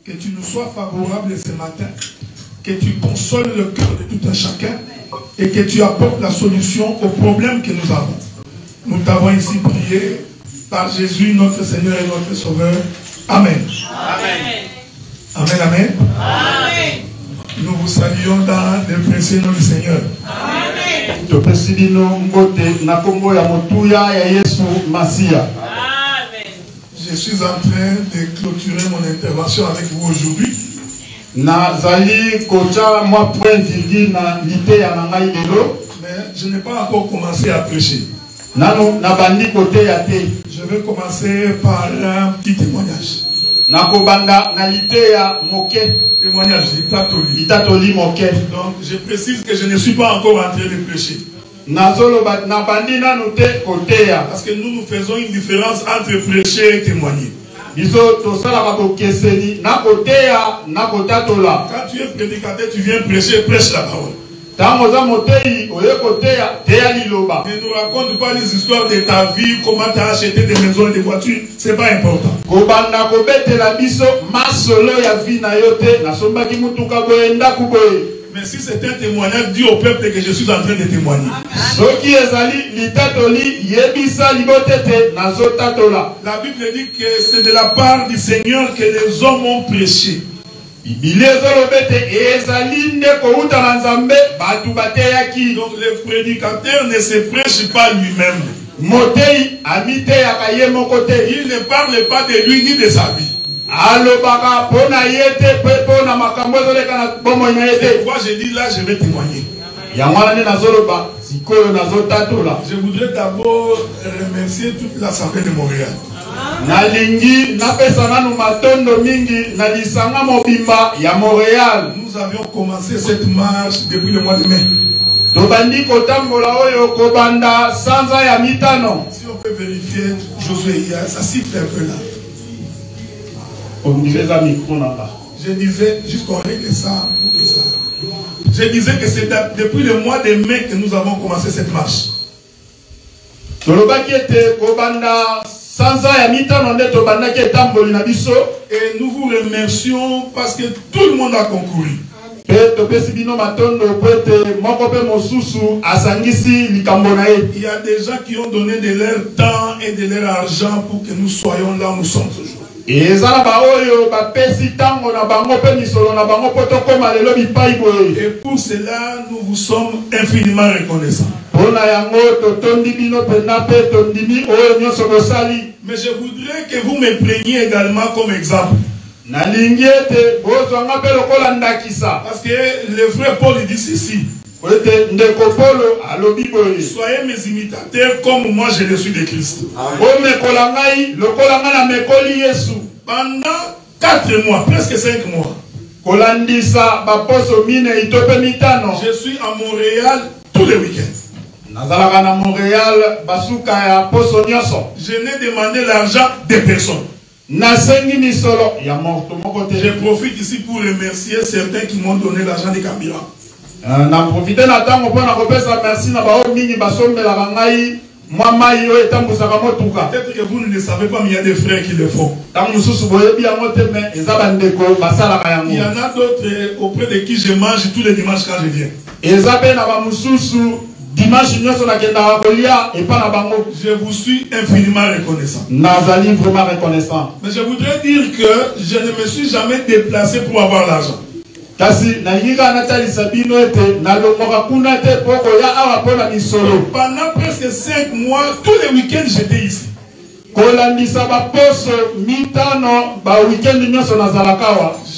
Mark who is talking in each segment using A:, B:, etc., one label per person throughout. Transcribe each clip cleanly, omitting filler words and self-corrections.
A: Que tu nous sois favorable ce matin. Que tu consoles le cœur de tout un chacun. Et que tu apportes la solution aux problèmes que nous avons. Nous t'avons ici prié par Jésus, notre Seigneur et notre Sauveur. Amen.
B: Amen.
A: Amen, amen.
B: Amen.
A: Nous vous saluons dans le précieux nom du Seigneur.
B: Amen.
A: Je suis en train de clôturer mon intervention avec vous aujourd'hui. Mais je n'ai pas encore commencé à prêcher. Je vais commencer par un petit témoignage. Témoignage, donc je précise que je ne suis pas encore en train de prêcher. Parce que nous faisons une différence entre prêcher et témoigner. Quand tu es prédicateur, tu viens prêcher, prêche la parole. Ne nous raconte pas les histoires de ta vie, comment tu as acheté des maisons et des voitures, c'est pas important. Mais si c'est un témoignage, dis au peuple que je suis en train de témoigner. La Bible dit que c'est de la part du Seigneur que les hommes ont prêché. Donc le prédicateur ne se prêche pas lui-même. Il ne parle pas de lui ni de sa vie. Pourquoi je dis là, je vais témoigner. Je voudrais d'abord remercier toute l'Assemblée de Montréal. Nous avions commencé cette marche depuis le mois de mai. Si on peut vérifier, Josué, ça siffle un peu là. Je disais, juste qu'on règle ça, pour que ça. Je disais que c'est depuis le mois de mai que nous avons commencé cette marche. Et nous vous remercions parce que tout le monde a concouru. Il y a des gens qui ont donné de leur temps et de leur argent pour que nous soyons là où nous sommes aujourd'hui. Et pour cela, nous vous sommes infiniment reconnaissants. Mais je voudrais que vous me preniez également comme exemple. Parce que le frère Paul dit ceci. Soyez mes imitateurs comme moi je le suis de Christ. Pendant 4 mois, presque 5 mois, je suis à Montréal tous les week-ends. Je n'ai demandé l'argent de personne. Je profite ici pour remercier certains qui m'ont donné l'argent des carburants. Peut-être que vous ne le savez pas, mais il y a des frères qui le font. Il y en a d'autres auprès de qui je mange tous les dimanches quand je viens. Je vous suis infiniment reconnaissant. Mais je voudrais dire que je ne me suis jamais déplacé pour avoir l'argent. Pendant presque 5 mois, tous les week-ends j'étais ici.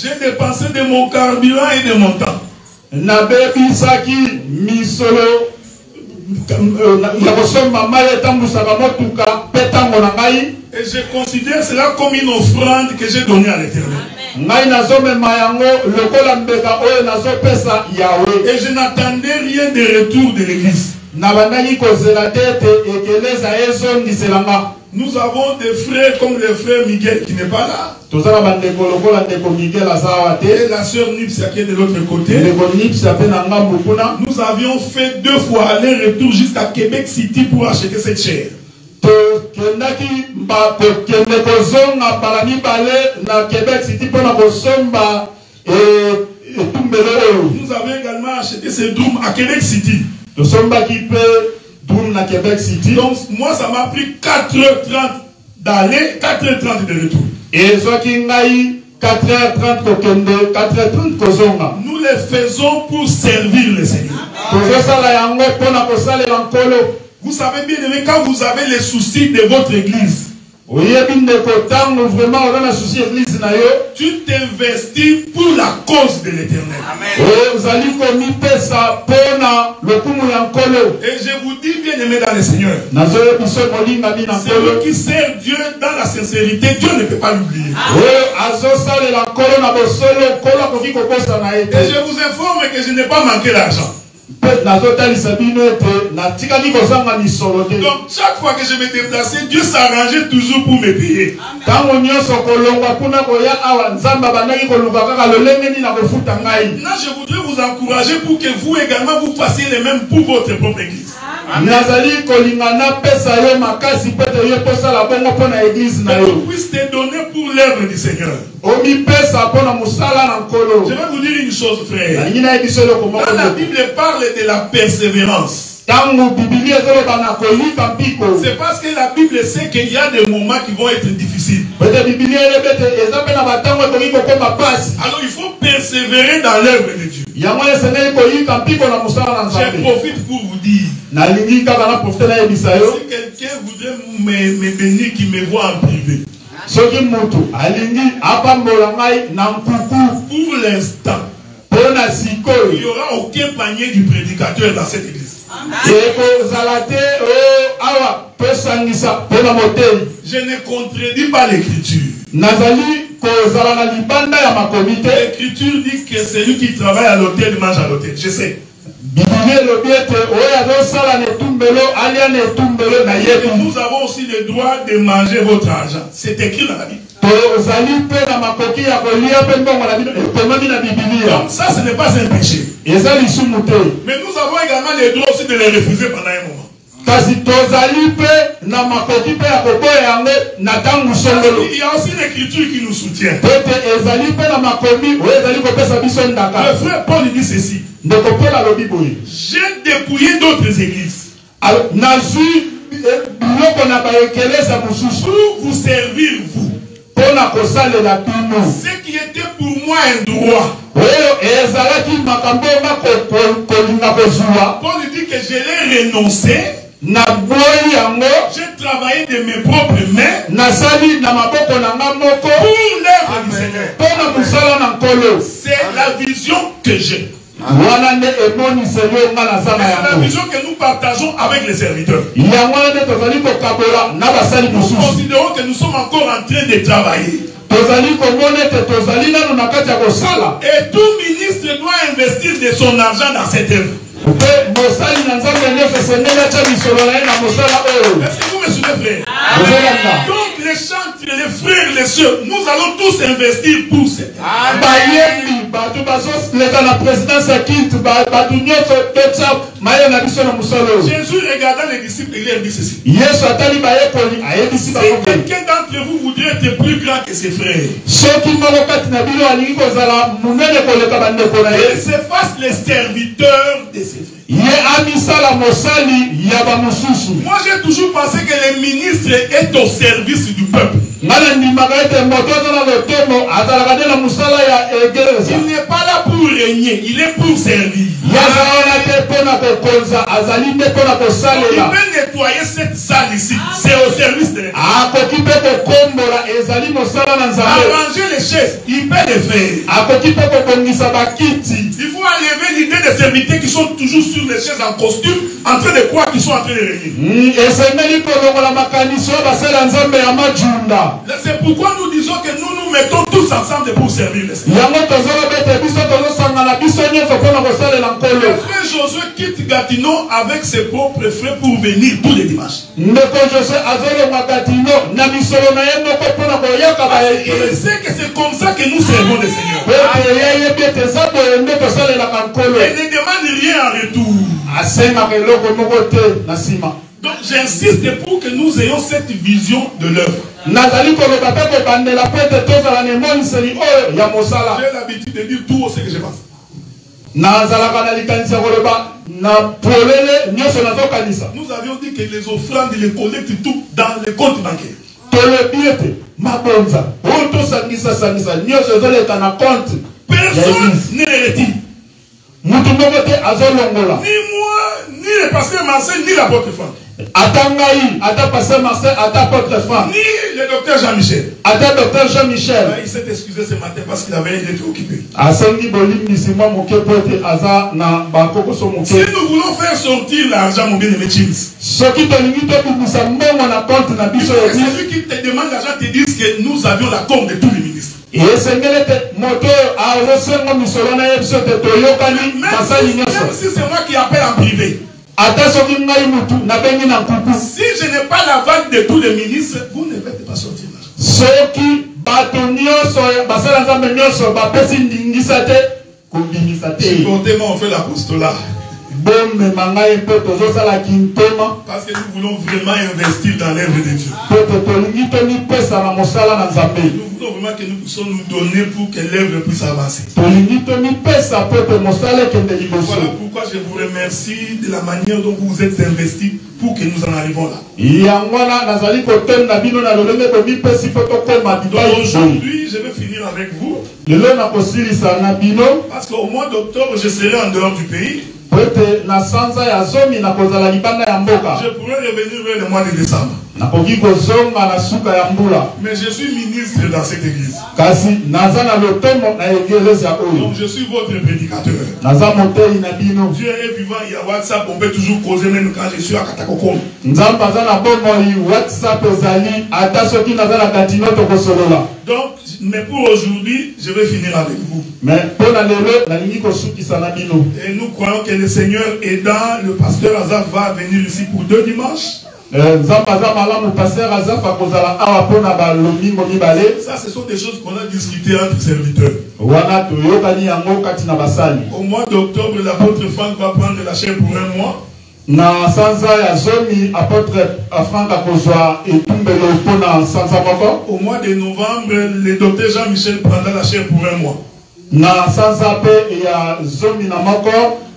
A: J'ai dépensé de mon carburant et de mon temps. Et je considère cela comme une offrande que j'ai donnée à l'Éternel. Et je n'attendais rien de retour de l'église. Nous avons des frères comme le frère Miguel qui n'est pas là. Et la sœur Nipsia qui est de l'autre côté. Nous avions fait 2 fois aller-retour jusqu'à Québec City pour acheter cette chair.
C: bakendaki bakende kozonga mbala mibale na Québec City mpona kosomba etumbelo oyo.
A: Nous avons également acheté ces dômes à Québec City.
C: Tosombaki mpe dum na Québec City.
A: Donc moi ça m'a pris 4h30 d'aller, 4h30 de retour.
C: Et soki ngai 4h30 kokende, 4h30 kozonga.
A: Nous les faisons pour servir le Seigneur.
C: Tozosala yango mpona kosalela nkolo.
A: Vous savez bien aimé, quand vous avez les soucis de votre église,
C: tu
A: t'investis pour la cause de l'Éternel. Et je vous dis bien aimé dans le Seigneur, celui qui sert Dieu dans la sincérité, Dieu ne peut pas l'oublier. Et je vous informe que je n'ai pas manqué l'argent. Donc chaque fois que je me déplaçais, Dieu s'arrangeait toujours pour me payer. Maintenant je voudrais vous encourager pour que vous également vous fassiez les mêmes pour votre propre église. Que vous puissiez te donner pour l'œuvre du Seigneur. Je vais vous dire une chose, frère. Quand la Bible parle de la persévérance, c'est parce que la Bible sait qu'il y a des moments qui vont être difficiles. Alors il faut persévérer dans l'œuvre de Dieu. Je profite pour vous dire, si quelqu'un voudrait me bénir, qui me voit en privé, pour l'instant, il n'y aura aucun panier du prédicateur dans cette église. Je ne contredis pas l'écriture. L'écriture dit que celui qui travaille à l'hôtel mange à l'hôtel. Je sais. Nous avons aussi le droit de manger votre argent. C'est écrit dans la Bible. Donc ça, ce n'est pas un péché. Mais nous avons également le droit aussi de les refuser pendant un moment. Il y a aussi l'écriture qui nous soutient. Le frère Paul dit ceci: j'ai dépouillé d'autres églises pour vous servir, vous. Ce qui était pour moi un droit, Paul dit que je l'ai renoncé. J'ai travaillé de mes propres mains pour l'œuvre du Seigneur. C'est la vision que j'ai. C'est la vision que nous partageons avec les serviteurs. Nous considérons que nous sommes encore en train de travailler. Et tout ministre doit investir de son argent dans cette œuvre. Est-ce que vous me suivez, frère? Donc les chantres, les frères, les soeurs, nous allons tous investir pour cette œuvre. Jésus regardant les disciples, il leur dit ceci: si quelqu'un d'entre vous voudrait être plus grand que ses frères, il se fasse les serviteurs de ses frères. Moi j'ai toujours pensé que le ministre est au service du peuple. Il n'est pas là pour régner, il est pour servir. Il peut nettoyer cette salle ici, c'est au service de l'État. Arranger les chaises, il peut le faire. Il faut enlever l'idée des serviteurs qui sont toujours sur les chaises en costume, en train de croire qu'ils sont en train de régner. C'est pourquoi nous disons que nous nous mettons tous ensemble pour servir le Seigneur. Le frère Josué quitte Gatineau avec ses propres frères pour venir tous les dimanches. Il sait que c'est comme ça que nous servons le Seigneur. Il ne demande rien en retour. Donc j'insiste pour que nous ayons cette vision de l'œuvre. J'ai l'habitude de dire tout ce que je pense. Nous avions dit que les offrandes, les collectes, tout dans les comptes bancaires. Personne ne les retire. Ni moi, ni le pasteur Marcel, ni l'apôtre Franck. Ni le docteur Jean-Michel. Il s'est excusé ce matin parce qu'il avait été occupé. Si nous voulons faire sortir l'argent, mon bien-aimé James, celui qui te demande l'argent te dit que nous avions l'accord de tous les ministres. Même si c'est moi qui appelle en privé. Si je n'ai pas l'aval de tous les ministres, vous ne faites pas sortir l'argent. Supportez-moi, on fait l'apostolat. Parce que nous voulons vraiment investir dans l'œuvre de Dieu. Nous voulons vraiment que nous puissions nous donner pour que l'œuvre puisse avancer. Voilà pourquoi je vous remercie de la manière dont vous êtes investis pour que nous en arrivons là. Aujourd'hui, je vais finir avec vous. Parce qu'au mois d'octobre, je serai en dehors du pays. Je pourrais revenir vers le mois de décembre. Mais je suis ministre dans cette église. Donc je suis votre prédicateur. Dieu est vivant, il y a WhatsApp, on peut toujours causer même quand je suis à Katakokom. Donc, mais pour aujourd'hui, je vais finir avec vous. Et nous croyons que le Seigneur aidant, le pasteur Azaf va venir ici pour 2 dimanches. Ça, ce sont des choses qu'on a discutées entre serviteurs. Au mois d'octobre, l'apôtre Franck va prendre la chair pour 1 mois. Au mois de novembre, le docteur Jean-Michel prendra la chair pour 1 mois.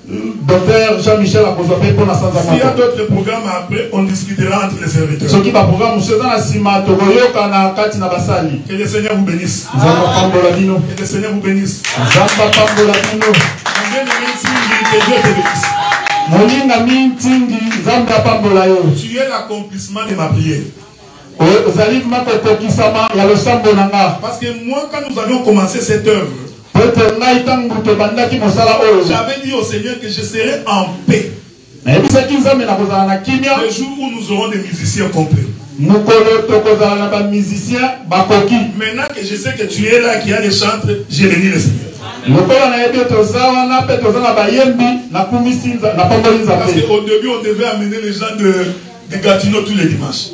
A: Docteur Jean-Michel a posé pour la S'il y a d'autres programmes après, on discutera entre les serviteurs. Que le Seigneur vous bénisse. Que le Seigneur vous bénisse. Que Dieu te bénisse. Tu es l'accomplissement de ma prière. Parce que moi, quand nous avions commencé cette œuvre, j'avais dit au Seigneur que je serai en paix le jour où nous aurons des musiciens complets. Maintenant que je sais que tu es là, qu'il y a des chantres, j'ai béni le Seigneur. Parce qu'au début, on devait amener les gens de Gatineau tous les dimanches.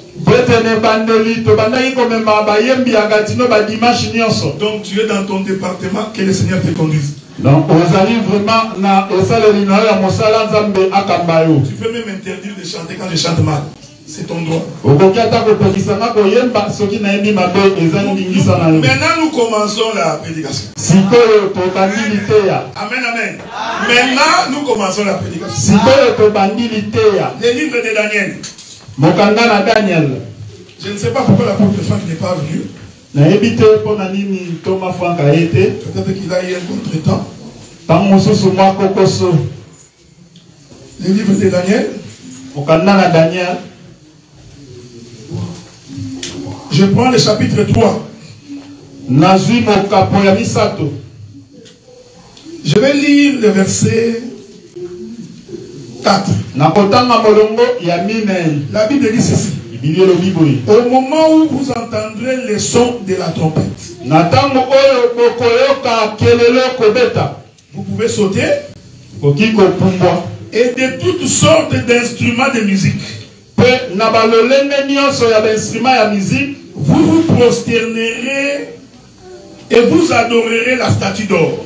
A: Donc tu es dans ton département, que le Seigneur te conduise. Donc tu peux même interdire de chanter quand je chante mal. C'est ton droit. Maintenant nous commençons la prédication. Amen, amen. Maintenant nous commençons la prédication. Le livre de Daniel. Je ne sais pas pourquoi l'apôtre Franck n'est pas venu. Peut-être qu'il a eu un contre-temps. Le livre de Daniel. Je prends le chapitre 3. Je vais lire le verset 4. La Bible dit ceci. Au moment où vous entendrez les sons de la trompette, vous pouvez sauter et de toutes sortes d'instruments de musique. Vous vous prosternerez et vous adorerez la statue d'or.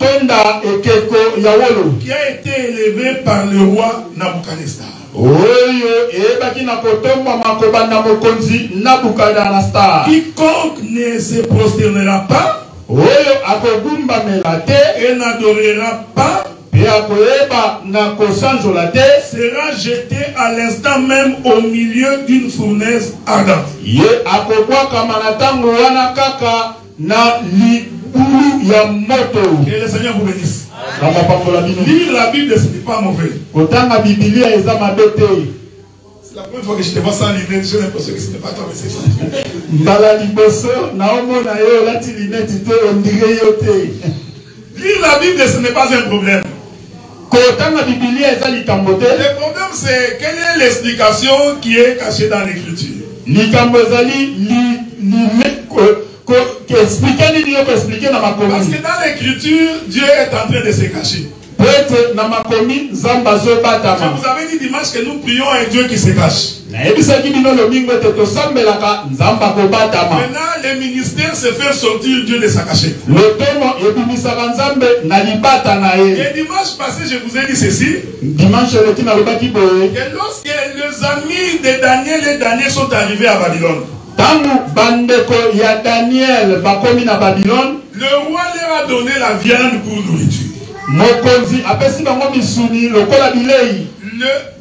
C: tonda ekeko yawolo
A: qui a été élevé par le roi Nabuchodonosor.
C: oyo ebaki na kotomba makobanda mokonzi Nabuchodonosor.
A: Quiconque ne se prosternera pas
C: oyo akogumbamela te
A: et n'adorera pas
C: pe akoyeba na kosanzola te
A: sera jeté à l'instant même au milieu d'une fournaise ardente.
C: ye akobwakama na ntango wana kaka na libulu ya moto.
A: Que le Seigneur vous bénisse.
C: Na mapambola bino
A: Lire la Bible, ce n'est pas mauvais.
C: kotanga bibilia eza mabe te.
A: C'est la première fois que je te vois sans lunettes, j'ai l'impression que ce n'est pas toi, mais c'est ça.
C: mbala liboso naomona yo olati lineti te ondire yo te.
A: Lire la Bible, ce n'est pas un problème.
C: kotanga bibilia eza likambo te.
A: Le problème, c'est quelle est l'explication qui est cachée dans l'écriture.
C: likambo ezali expliquer nini yo koexplike na
A: Parce
C: makomi
A: que dans l'écriture, Dieu est en train de se cacher.
C: po ete na makomi nzambe
A: Je
C: azobatama.
A: vous avais dit dimanche que nous prions un Dieu qui se cache.
C: nayebisaki bino lomingo ete tosambelaka nzambe akobatama.
A: Maintenant, les ministères se font sortir Dieu de sa cachette.
C: lotomo ebimisaka nzambe na libata na ye.
A: Et dimanche passé, je vous ai dit ceci,
C: dimanche eleki nalobaki boye
A: que lorsque les amis de Daniel et Daniel sont arrivés à Babylone,
C: ntango bandeko ya daniel bakomi na babylone,
A: le roi leur a donné la viande pour nourriture.
C: mokonzi apesi bango misuni lokola bilei.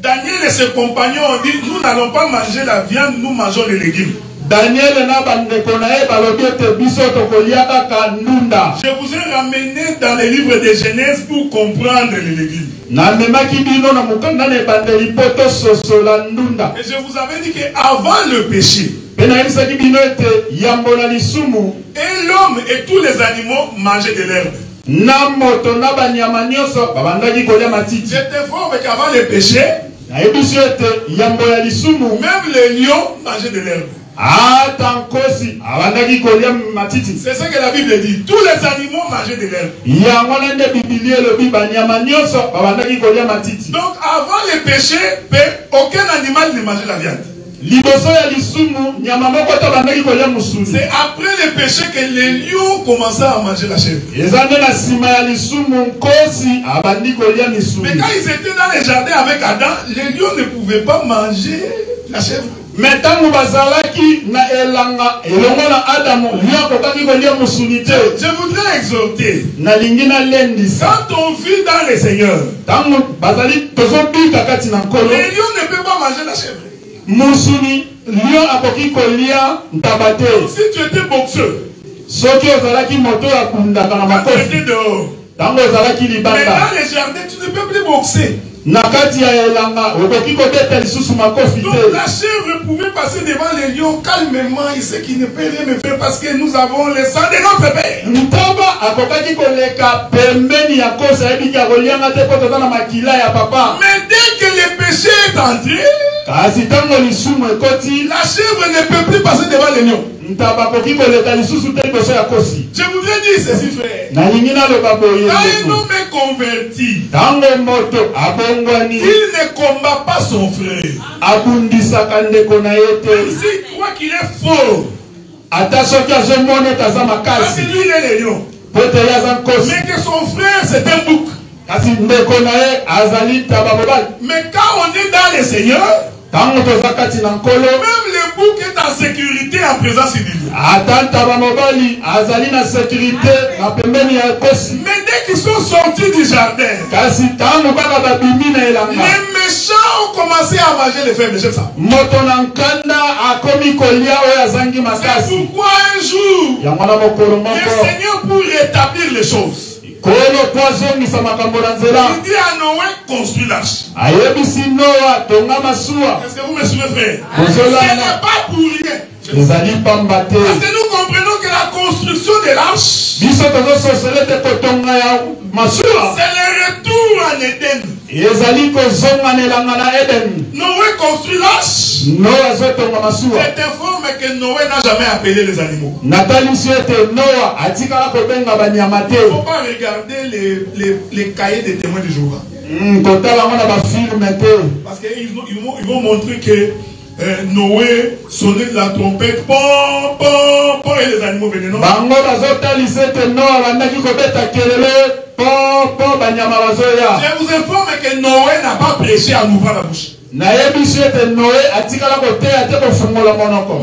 A: Daniel et ses compagnons ont dit, nous n'allons pas manger la viande, nous mangeons les légumes.
C: daniel na bandeko na ye balobi ete biso tokolia kaka ndunda.
A: Je vous ai ramené dans les livres de Genèse pour comprendre les légumes.
C: namemaki bino na mokanda na ebandeli mpo tososola ndunda.
A: Et je vous avais dit qu'avant le péché,
C: mpe nayebisaki bino ete yambo na lisumu
A: et l'homme et tous les animaux mangeaient de l'herbe.
C: na moto na banyama nyonso babandaki kolia matiti.
A: J'étais fort qu'avant le péché,
C: nayebisi ete yambo ya lisumu
A: même les lions mangeaient de l'herbe.
C: ata nkosi abandaki kolia matiti.
A: C'est ce que la Bible dit. Tous les animaux mangeaient de l'herbe.
C: yango na nde bibilia elobi banyama nyonso babandaki kolia matiti.
A: Donc avant le péché, aucun animal ne mangeait la viande.
C: liboso ya lisumu nyama moko te bandaki kolia musuni.
A: C'est après le péché que les lions commençaient à manger la chèvre.
C: eza nde na nsima ya lisumu nkosi abandi kolia
A: Mais
C: misuni.
A: quand ils étaient dans les jardins avec Adam, les lions ne pouvaient pas manger la chèvre.
C: me ntango bazalaki na elanga elongo na adamu lio akokaki kolia musuni te.
A: Je voudrais exhorter,
C: nalingi nalendisa
A: quand on vit dans le Seigneur,
C: ntango bazali tozobika kati na nkolo,
A: les lions ne peuvent pas manger la chèvre.
C: musuni lio akoki kolia ntaba te.
A: Si tu étais boxeur,
C: soki ozalaki moto akundaka na
A: quand tu
C: makofi
A: étais dehors,
C: ntango ozalaki
A: mais
C: libanda
A: dans les jardins, tu ne peux plus boxer.
C: na kati ya elanga okoki kobeta lisusu makofi
A: Donc
C: te.
A: la chèvre pouvait passer devant les lions calmement. Il sait qu'il ne peut rien me faire parce que nous avons le sang de notre père.
C: ntaba akokaki koleka pembeni ya kosa ayebiki akolianga te mpo toza na makila ya papa.
A: Mais dès que le péché est entré,
C: kasi ntango lisumu ekoti
A: la chèvre ne peut plus passer devant les lions.
C: ntaba akoki koleka lisusu te liboso ya kosi.
A: Je voudrais dire ceci, frère.
C: nalingi naloba boye
A: Quand un
C: ndeko.
A: homme est converti,
C: ntango moto abongwani
A: il ne combat pas son frère.
C: abundisaka ndeko na ye
A: Même
C: te.
A: s'il croit qu'il est fort,
C: ata soki azomona ete aza
A: parce que
C: makasi
A: lui, il est les lions.
C: po ete ye aza nkosi.
A: Mais que son frère, c'est un bouc.
C: kasi ndeko na ye azali ntaba mobali.
A: Mais quand on est dans le Seigneur,
C: ntango toza kati na nkolo,
A: même le bouc est en sécurité en présence du lion.
C: ata ntaba mobali azali na sécurité na pembeni ya kosi.
A: Mais dès qu'ils sont sortis du jardin,
C: kasi ntango bana babimi na elanga,
A: les méchants ont commencé à manger les fèves. J'aime ça.
C: moto na nkanda akomi kolia oyo azangi
A: C'est
C: makasi.
A: pourquoi un jour,
C: yango na mokolo
A: le
C: moko
A: Seigneur, pour rétablir les choses,
C: kolo po azongisa makambo na nzela,
A: il dit à Noé, construis l'arche.
C: ayebisi noa tonga masuwa.
A: Est-ce que vous me suivez, frère?
C: Bonjour,
A: Ce
C: là,
A: n'est pas pour rien.
C: ezali pamba te.
A: Parce que nous comprenons que la construction de l'arche,
C: biso tozososela ete kotonga ya masuwa
A: c'est le retour en Éden.
C: ezali kozonga na elanga na eden.
A: Noé construit l'arche.
C: noa azotonga masuwa.
A: C'est informe que Noé n'a jamais appelé les animaux.
C: natalisi ete noa atikala kobenga banyama te.
A: Il ne faut pas regarder les cahiers des témoins du Jéhovah.
C: kotala ngo na bafilme te.
A: Parce qu'ils vont montrer que Noé sonnait de la trompette, pom, pom, pom, et les animaux venaient. Non? Je vous informe que Noé n'a pas prêché en ouvrant la bouche.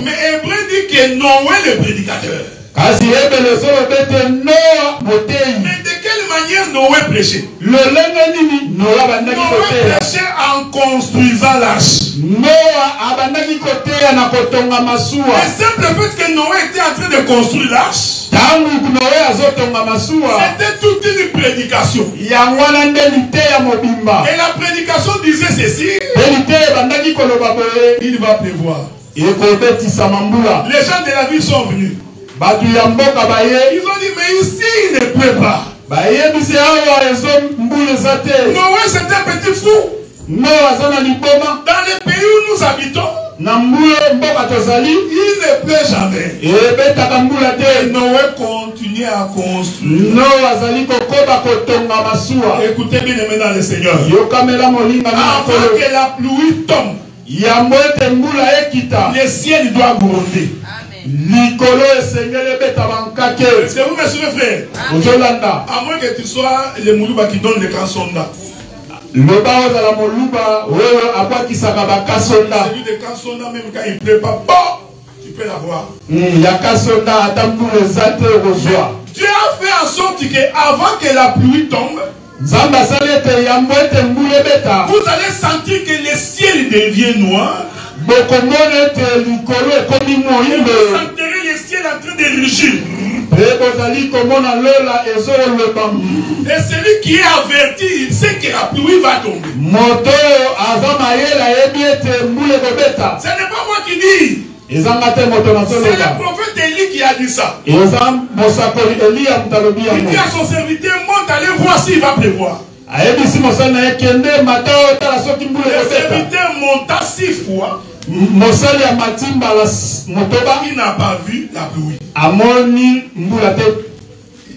A: Mais Hébreu dit que Noé est le prédicateur. Mais de quelle manière Noé prêchait? Noé prêchait en construisant l'arche. Le simple fait que Noé était en train de construire l'arche, c'était toute une prédication. Et la prédication disait ceci: il va pleuvoir. Les gens de la ville sont venus. Ils ont dit, mais ici il ne pleut pas. Noé c'est un petit fou. Dans les pays où nous habitons, il ne pleut jamais. Et Noé continue à construire. Écoutez bien dans le Seigneur. Avant que la pluie tombe, le ciel doit gronder. Est-ce que vous me suivez, frère? À moins que tu sois le Moulouba qui donne le Kansonda. Celui de Kansonda, même quand il ne pleut pas, bon, tu peux l'avoir. Dieu a fait en sorte qu'avant que la pluie tombe, vous allez sentir que le ciel devient noir. Vous sentirez le ciel en train de rugir. Et celui qui est averti, il sait que la pluie va tomber. Ce n'est pas moi qui dis. C'est le prophète Élie qui a dit ça. Il dit à son serviteur, monte, allez voir s'il va pleuvoir. Le serviteur monta 6 fois. Il n'a pas vu la pluie.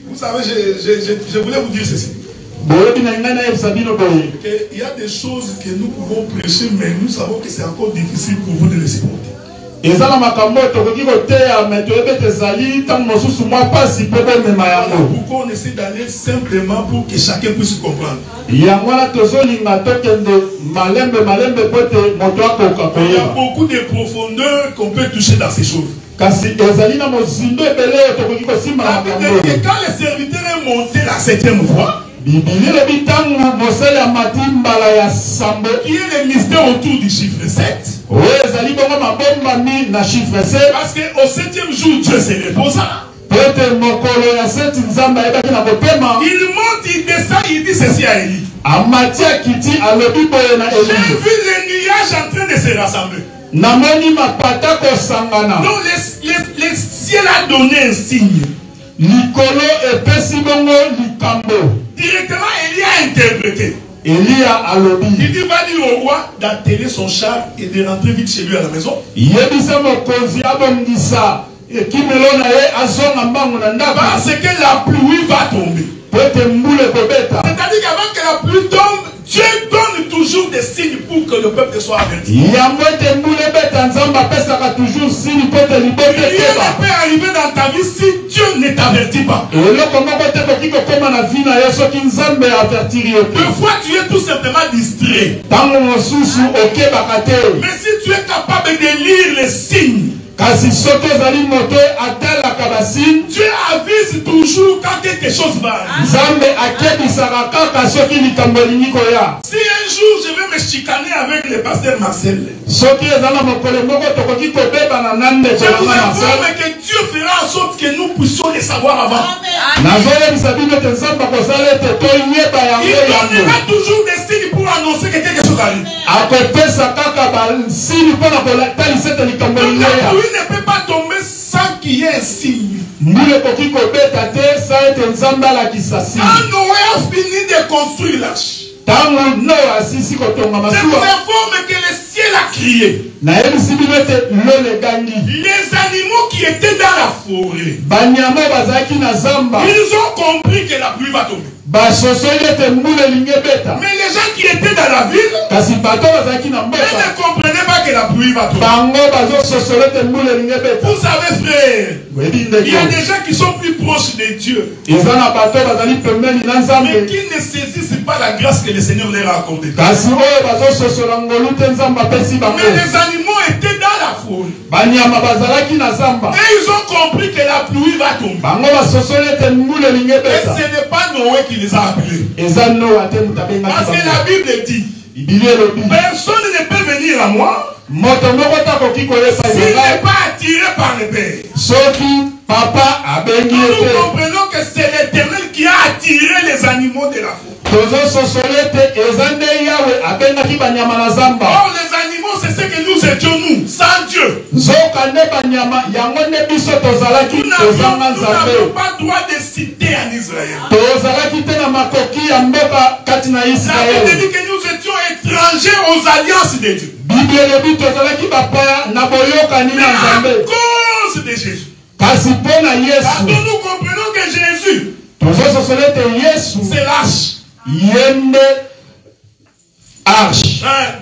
A: Vous savez, je voulais vous dire ceci. Il y a des choses que nous pouvons prêcher, mais nous savons que c'est encore difficile pour vous de les supporter. Pourquoi on essaie d'aller simplement pour que chacun puisse comprendre? Il y a beaucoup de profondeur qu'on peut toucher dans ces choses. Quand le serviteur est monté la 7e fois, qui est le mystère autour du chiffre 7. Parce qu'au 7e jour, Dieu se reposa. Il monte, il descend, il dit ceci à Élie. J'ai vu les nuages en train de se rassembler. Donc le ciel a donné un signe. Directement, Élie a interprété. Il dit, va dire au roi d'atteler son char et de rentrer vite chez lui à la maison. Parce que la pluie va tomber. C'est-à-dire qu'avant que la pluie tombe, Dieu donne toujours des signes pour que le peuple soit averti. Rien ne peut arriver dans ta vie si Dieu ne t'avertit pas. Parfois tu es tout simplement distrait. Mais si tu es capable de lire les signes, Dieu avise toujours quand quelque chose va arriver. Si un jour je vais me chicaner avec le pasteur Marcel, je vous informe que Dieu fera en sorte que nous puissions les savoir avant. Il donnera toujours des signes pour annoncer que quelque chose arrive. Ne peut pas tomber sans qu'il y ait un signe. Quand Noé a fini de construire l'arche, je vous informe que le ciel a crié. Les animaux qui étaient dans la forêt, ils ont compris que la pluie va tomber. Mais les gens qui étaient dans la ville, ils ne comprenaient pas que la pluie pluie va tomber. Vous savez, frère, il y a des gens qui sont plus proches de Dieu, mais qui ne saisissent pas la grâce que le Seigneur leur a accordée. Mais les animaux étaient dans la foule. Et ils ont compris que la pluie va tomber. Et ce n'est pas Noé qui les a appelés. Parce que la Bible dit, personne ne peut venir à moi s'il n'est pas attiré par le Père. Nous comprenons que c'est l'Éternel qui a attiré les animaux de la foule. Or, les animaux, c'est ce que nous étions, nous, sans Dieu. Nous n'avions pas droit de citer en Israël. La Bible dit que nous étions étrangers aux alliances de Dieu. Mais à cause de Jésus. Parce que nous comprenons que Jésus, c'est l'arche.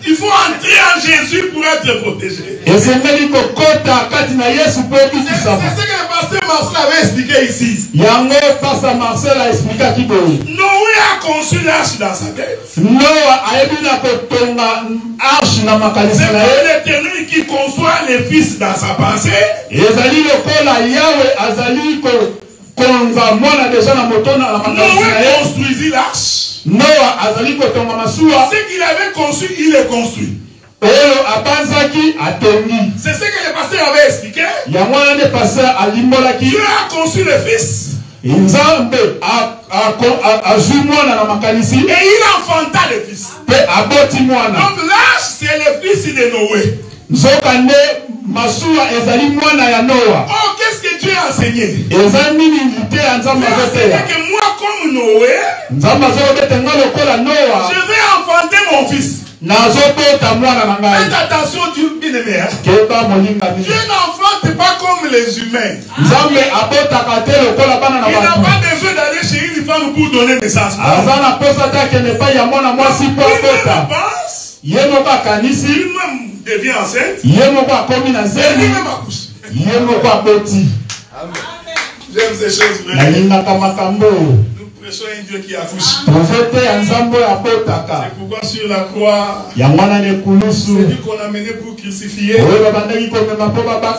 A: Il faut entrer en Jésus pour être protégé. C'est ce que le pasteur Marcel avait expliqué ici. Noé a conçu l'arche dans sa tête. C'est l'Éternel qui conçoit les fils dans sa pensée. Noé construisit l'arche. Ce qu'il avait conçu, il est construit. C'est ce que le pasteur avait expliqué. Dieu a conçu le fils. Et il enfanta le fils. Donc l'arche, c'est le fils de Noé. Oh, qu'est-ce que Dieu a enseigné? Il a enseigné que moi, comme Noé, je vais enfanter mon fils. Faites attention, Dieu bien-aimé. Dieu n'enfante pas comme les humains. Il n'a pas besoin d'aller chez une femme pour donner naissance. Lui-même devient enceinte. Lui-même accouche. J'aime ces choses vraies. Nous prêchons un Dieu qui accouche. C'est pourquoi sur la croix, c'est lui qu'on a mené pour crucifier.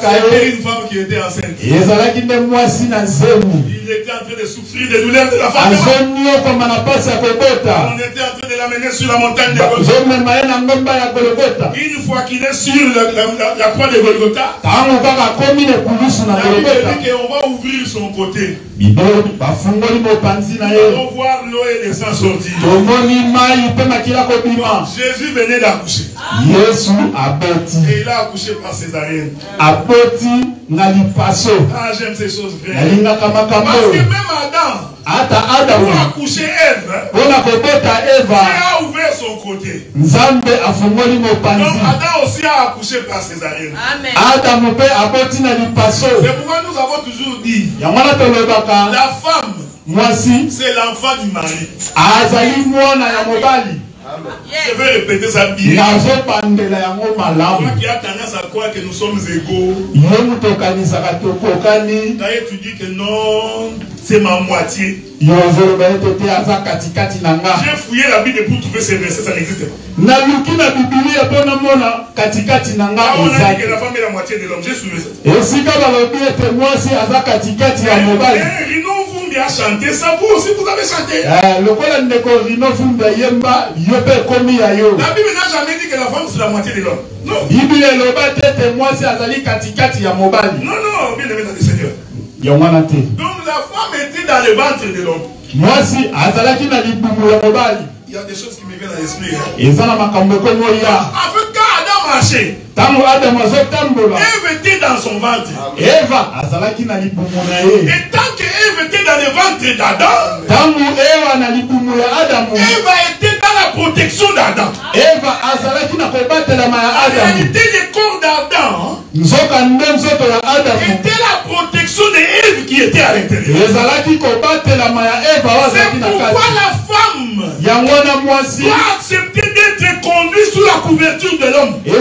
A: C'était une femme qui était enceinte. Il était en train de souffrir des douleurs de la femme. On était en train de l'amener sur la montagne de Golgotha. Une fois qu'il est sur la croix de Golgotha, la Bible dit qu'on va ouvrir son côté. Nous allons voir l'eau et le sang sortir. Jésus venait d'accoucher. Et il a accouché par césarienne. Ah, j'aime ces choses vraies. Parce que même Adam, pour accoucher Ève, Dieu a ouvert son côté. Donc Adam aussi a accouché par césarienne. Amen. C'est pourquoi nous avons toujours dit, la femme, c'est l'enfant du mari. Je vais répéter ça bien. Moi qui a tendance à croire que nous sommes égaux. D'ailleurs, tu dis que non, c'est ma moitié. J'ai fouillé la Bible pour trouver ces versets, ça n'existe pas. On a dit que la femme est la moitié de l'homme. J'ai soulevé ça. Rino Vumbi a chanté ça, vous aussi vous avez chanté. La Bible n'a jamais dit que la femme c'est la moitié de l'homme. Non. Non, non, bien aimé dans le Seigneur. Donc la femme était dans le ventre de l'homme. Il y a des choses qui me viennent à l'esprit. Avec quand Adam marchait, Ève était dans son ventre. Et tant qu'Ève était dans le ventre d'Adam, Ève était dans la protection d'Adam. En réalité, le corps d'Adam était la protection d'Ève qui était à l'intérieur. C'est pourquoi la femme doit accepter d'être conduite sous la couverture de l'homme. C'est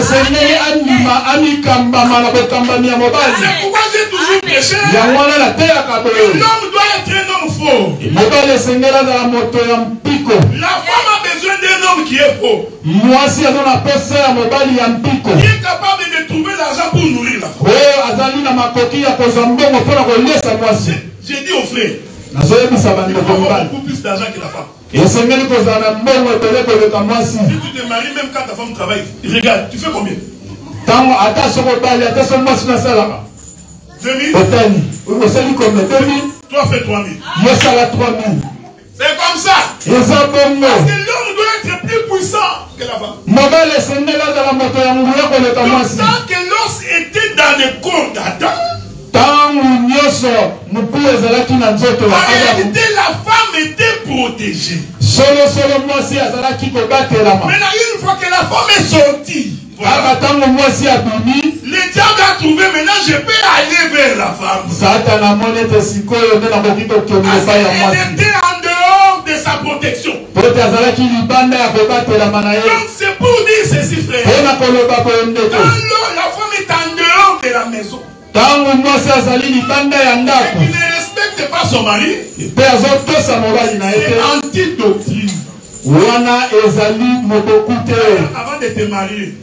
A: pourquoi j'ai toujours prêché. L'homme doit être un homme faux. La femme a besoin d'un homme qui est faux. Qui est capable de trouver l'argent pour nourrir la femme. J'ai dit au frère, il faut avoir beaucoup plus d'argent que la femme. Si tu te maries, même quand ta femme travaille, regarde, tu fais combien? 2000? Toi fais 3000. C'est comme ça. Parce que l'homme doit être plus puissant que la femme. Tant que l'os était dans le corps d'Adam, en réalité, la femme était protégée. Maintenant, une fois que la femme est sortie, voilà, le diable a trouvé, maintenant je peux aller vers la femme. Elle était en dehors de sa protection. Donc c'est pour dire ceci, frère. Quand la femme est en dehors de la maison, et qu'il ne respecte pas son mari, c'est anti-doctrine. Avant de te marier,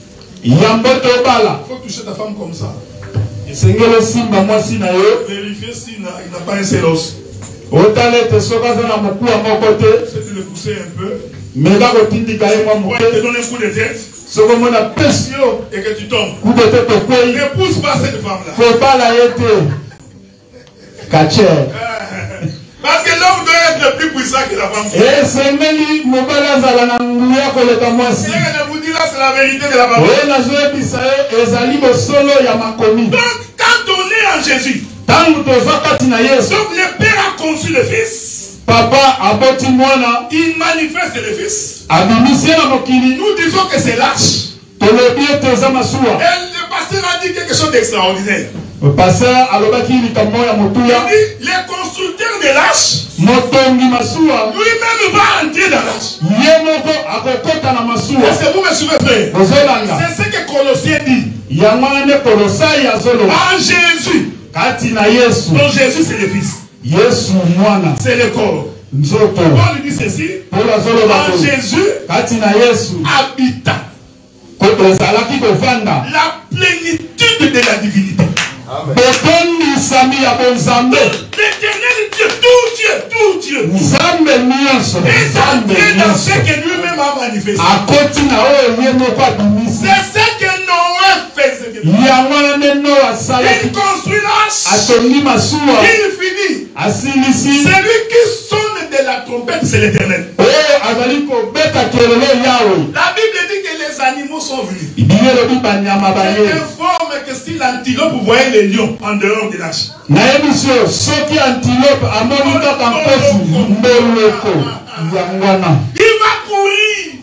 A: il faut toucher ta femme comme ça. Vérifier s'il n'a pas un seul os. C'est de le pousser un peu. Pour te donner un coup de tête. Et que tu tombes. Ne pousse pas cette femme-là. Parce que l'homme doit être plus puissant que la femme. Et je vous dis là, c'est la vérité de la parole. Donc, quand on est en Jésus, donc le Père a conçu le Fils. Il manifeste le Fils. Nous disons que c'est lâche. Et le pasteur a dit quelque chose d'extraordinaire. Il dit, les constructeurs de lâche, lui-même va entrer dans lâche. Est-ce que vous me suivez? C'est ce que Colossiens dit. En Jésus. Donc Jésus c'est le Fils. C'est le corps. Paul lui dit ceci. En Jésus habitant la plénitude de la divinité. L'éternel Dieu, tout Dieu, est entré dans ce que lui-même a manifesté. C'est ce que Noé faisait. Il construit l'arche. Il finit. Celui qui sonne de la trompette, c'est l'Éternel. La Bible dit que les animaux sont venus. Il informe que si l'antilope voyait les lions en dehors de l'arche, il va courir.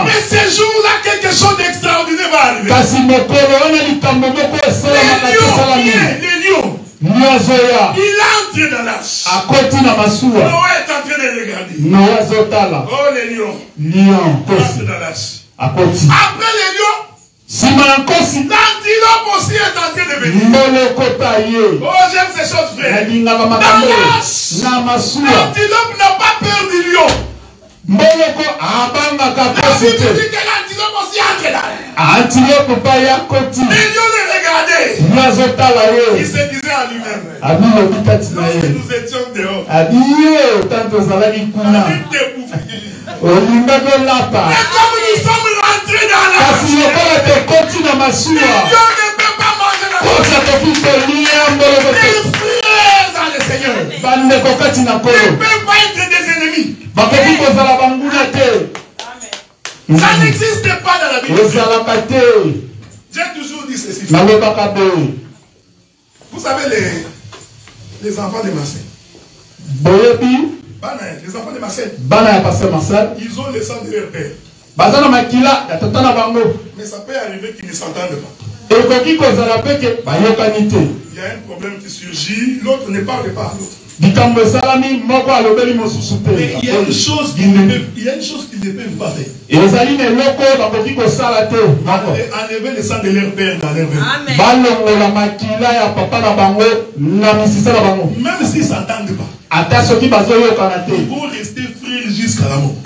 A: Mais ce jour-là, quelque chose d'extraordinaire va arriver. Les lions. Il entre dans l'arche. Noé est en train de regarder. Oh les lions. Entre dans l'arche. Après les lions, l'antilope aussi est en train de venir. Oh j'aime ces choses, frère. Dans l'arche, l'antilope n'a pas peur du lion. La Bible dit que l'antilope aussi entre là. Les lions les regardaient. Il se disait à lui-même. Lorsque nous étions dehors, mais comme nous sommes rentrés dans l'arche, les lions ne peuvent pas manger la terre. Ils frères dans le Seigneur. Ils ne peuvent pas être des ennemis. Ça n'existe pas dans la Bible. J'ai toujours dit ceci. Vous savez les enfants de Marseille. Les enfants de Marseille. Ils ont le sang de leur père. Mais ça peut arriver qu'ils ne s'entendent pas. Il y a un problème qui surgit, l'autre ne parle pas à l'autre. Mais il y a une chose qu'ils ne peuvent pas faire. Enlever le sang de leur père dans leur veine. Même s'ils ne s'entendent pas, ils vont rester frères jusqu'à la mort.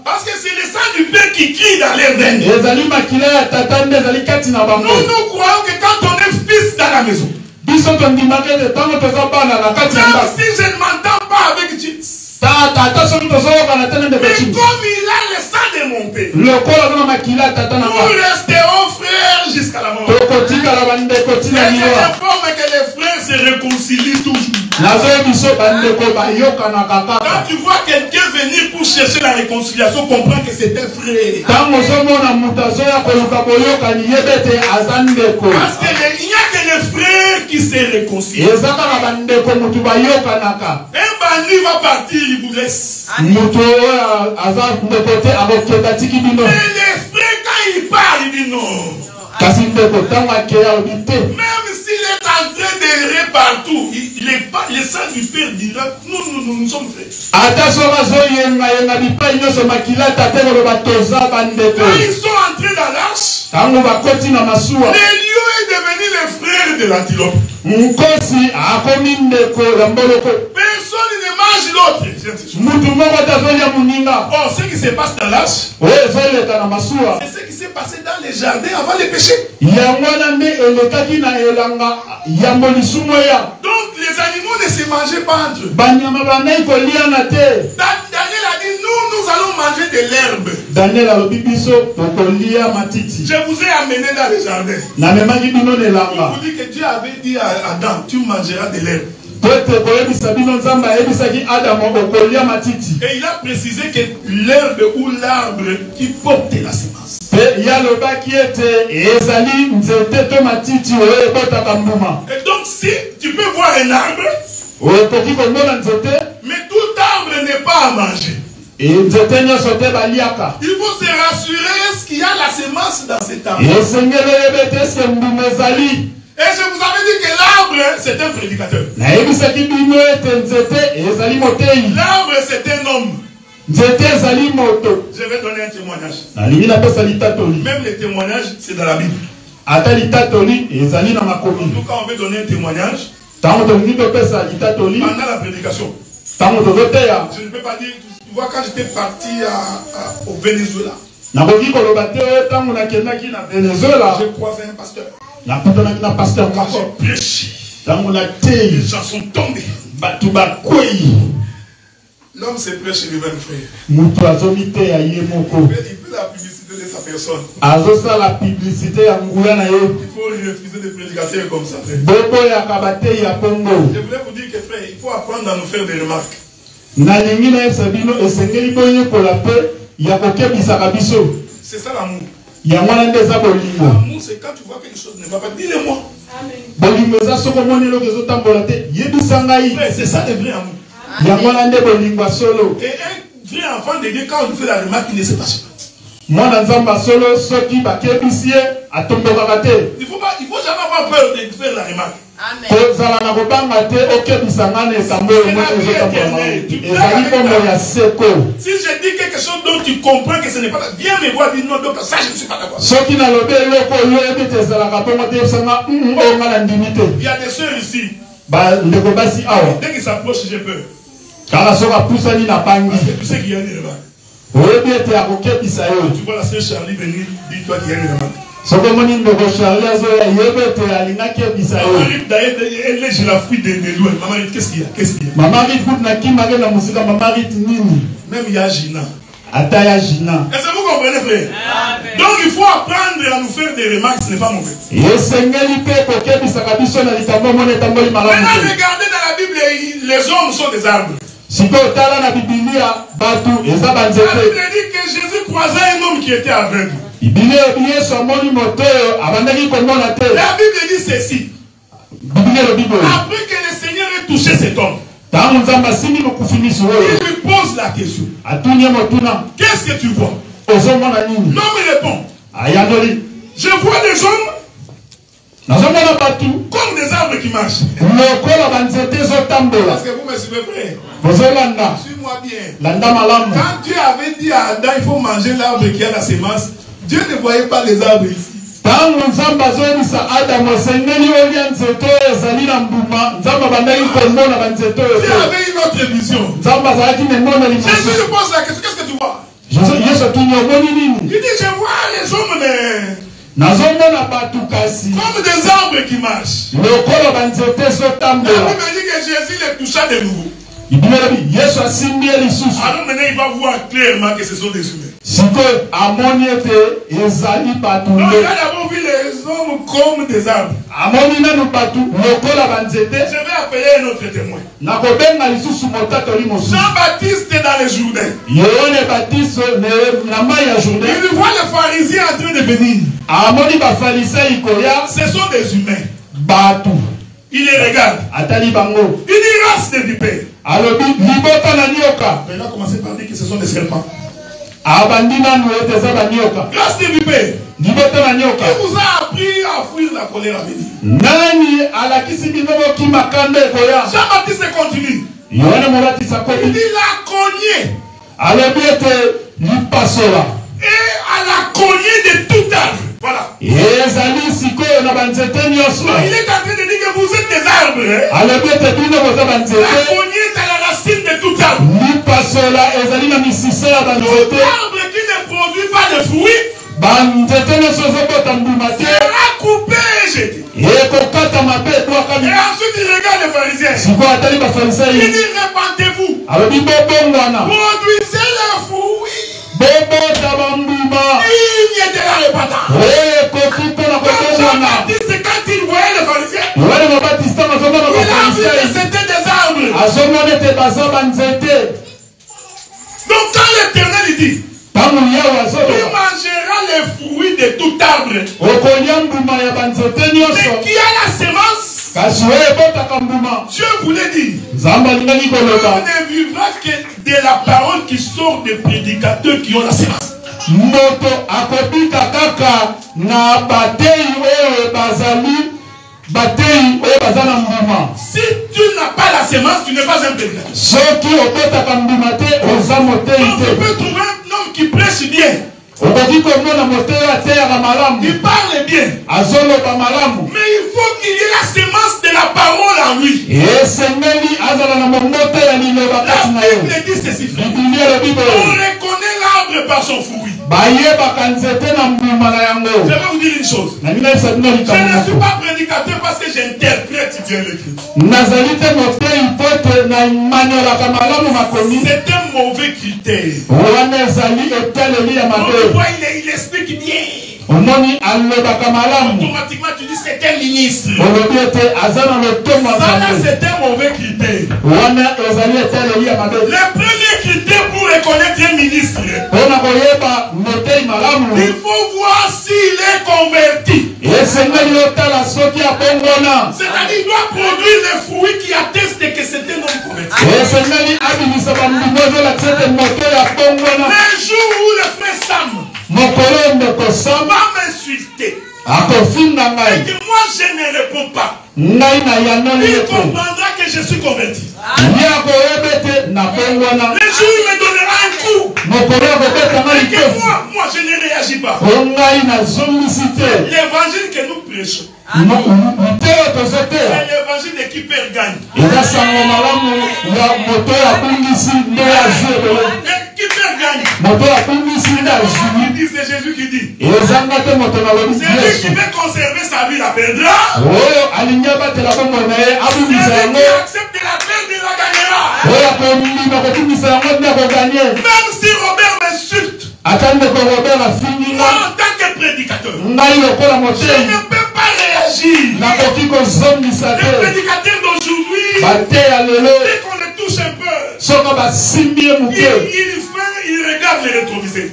A: Parce que c'est le sang du père qui crie dans leur veine. Nous croyons que quand on est fils dans la maison, même si je ne m'entends pas avec Dieu, mais comme il a le sang de mon père, nous resterons frères jusqu'à la mort. Et je informe que les frères se réconcilient toujours. Quand tu vois quelqu'un venir pour chercher la réconciliation, comprends que c'est un frère. Parce qu'il n'y a que les frères qui se réconcilient. Un bandit va partir, il vous laisse. Mais les frères, quand ils parlent, ils disent non. Même s'il est en train d'errer partout, le sang du père dira nous sommes frères. Quand ils sont entrés dans l'arche, le lion est devenu le frère de l'antilope. Personne ne mange l'autre. Oh, ce qui se passe dans l'arche, c'est ce qui s'est passé dans les jardins avant le péché. Donc les animaux ne se mangeaient pas entre eux. Daniel a dit nous allons manger de l'herbe. Je vous ai amené dans les jardins. Il vous dit que Dieu avait dit à Adam, tu mangeras de l'herbe. Et il a précisé que l'herbe ou l'arbre qui porte la semence. Et donc si tu peux voir un arbre, mais tout arbre n'est pas à manger. Il faut se rassurer, est-ce qu'il y a la semence dans cet arbre? Et je vous avais dit que l'arbre, c'est un prédicateur. L'arbre, c'est un homme. Je vais donner un témoignage. Même les témoignages, c'est dans la Bible. En tout cas, on veut donner un témoignage pendant la prédication. Je ne peux pas dire, tu vois, quand j'étais parti au Venezuela, j'ai croisé un pasteur. J'ai prêché. Les gens sont tombés. L'homme se prêche chez lui-même, frère. Il fait la publicité de sa personne. Il faut refuser des prédicateurs comme ça, frère. Je voulais vous dire que, frère, il faut apprendre à nous faire des remarques. C'est ça l'amour. L'amour, c'est quand tu vois quelque chose ne va pas, dis-le-moi. C'est ça le vrai amour. Et un vrai enfant de Dieu, quand on lui fait la remarque, il ne sait pas ce pas. Il ne faut jamais avoir peur de faire la remarque. Amen. Si je dis quelque chose dont tu comprends que ce n'est pas là, viens me voir, dis non, donc ça je ne suis pas d'accord. Il y a des soeurs ici. Dès qu'ils s'approchent, j'ai peur. Parce que tu sais qu'il y a une remarque. Tu vois la soeur Charlie venir, dis-toi qu'il y a une remarque. Elle est la fouille de loin. Maman, qu'est-ce qu'il y a? Qu'est-ce qu'il y a? Même il y a Gina. Est-ce que vous comprenez, frère? Donc il faut apprendre à nous faire des remarques, ce n'est pas mauvais. Maintenant, regardez dans la Bible, les hommes sont des arbres. La Bible dit que Jésus croisait un homme qui était aveugle. La Bible dit ceci. Après que le Seigneur ait touché cet homme, il lui pose la question. Qu'est-ce que tu vois? L'homme répond. Je vois des hommes comme des arbres arbres qui marchent. Parce que vous me suivez, frère. Suis-moi bien. Quand Dieu avait dit à Adam, il faut manger l'arbre qui a la sémence, Dieu ne voyait pas les arbres ici. Dieu avait une autre vision. Jésus lui pose la question, qu'est-ce que tu vois? Il dit, je vois les hommes comme des arbres qui marchent. La Bible dit que Jésus les toucha de nouveau. Alors maintenant il va voir clairement que ce sont des humains. Donc il a d'abord vu les hommes comme des arbres. Je vais appeler un autre témoin. Jean-Baptiste est dans les Jourdains. Il voit les pharisiens en train de venir. Ce sont des humains. Il les regarde. Il dit race de vipères. Il a commencé par dire que ce sont des serpents. Race de vipères. Qui vous a appris à fuir la colère à venir? Jean-Baptiste continue. Il dit la cognée. Et à la cognée de tout arbre. Voilà. Il est en train de dire que vous êtes des arbres. La cognée est à la racine de tout arbre. Tout arbre qui ne produit pas de fruits sera coupé et jeté. Et ensuite il regarde les pharisiens. Il dit répandez-vous. Produisez le fruit. Il de la répandance. Jean-Baptiste, quand il voyait les pharisiens, il a vu que c'était des arbres. Donc quand l'Éternel dit, il mangera les fruits de tout arbre, mais qui a la semence, Dieu voulait dire, on ne vivra que de la parole qui sort des prédicateurs qui ont la semence. Si tu n'as pas la semence, tu n'es pas un prédicateur. Tu peux trouver un homme qui prêche bien. Il parle bien. Mais il faut qu'il y ait la semence de la parole en lui. La Bible dit ceci, frère. On reconnaît l'arbre par son fruit. Je vais vous dire une chose. Je ne suis pas prédicateur parce que j'interprète bien l'écriture. C'est un mauvais critère. Il explique bien. Automatiquement tu dis c'est un ministre. Ça là c'est un mauvais critère. Le premier critère pour reconnaître un ministre, il faut voir s'il est converti. C'est-à-dire il doit produire les fruits qui attestent que c'est un homme converti. Le jour où le frère Sam va m'insulter et que moi je ne réponds pas, il comprendra que je suis converti. Le jour où il me donnera un coup et que moi je ne réagis pas, l'évangile que nous prêchons, c'est l'évangile de qui perd gagne. Qui perd gagne. C'est Jésus qui dit. Celui qui veut conserver sa vie la perdra. Celui qui accepte la perte la gagnera. Même si Robert m'insulte, moi en tant que prédicateur, je ne peux pas réagir. Les prédicateurs d'aujourd'hui, dès qu'on les touche un peu, il regarde les rétroviseurs.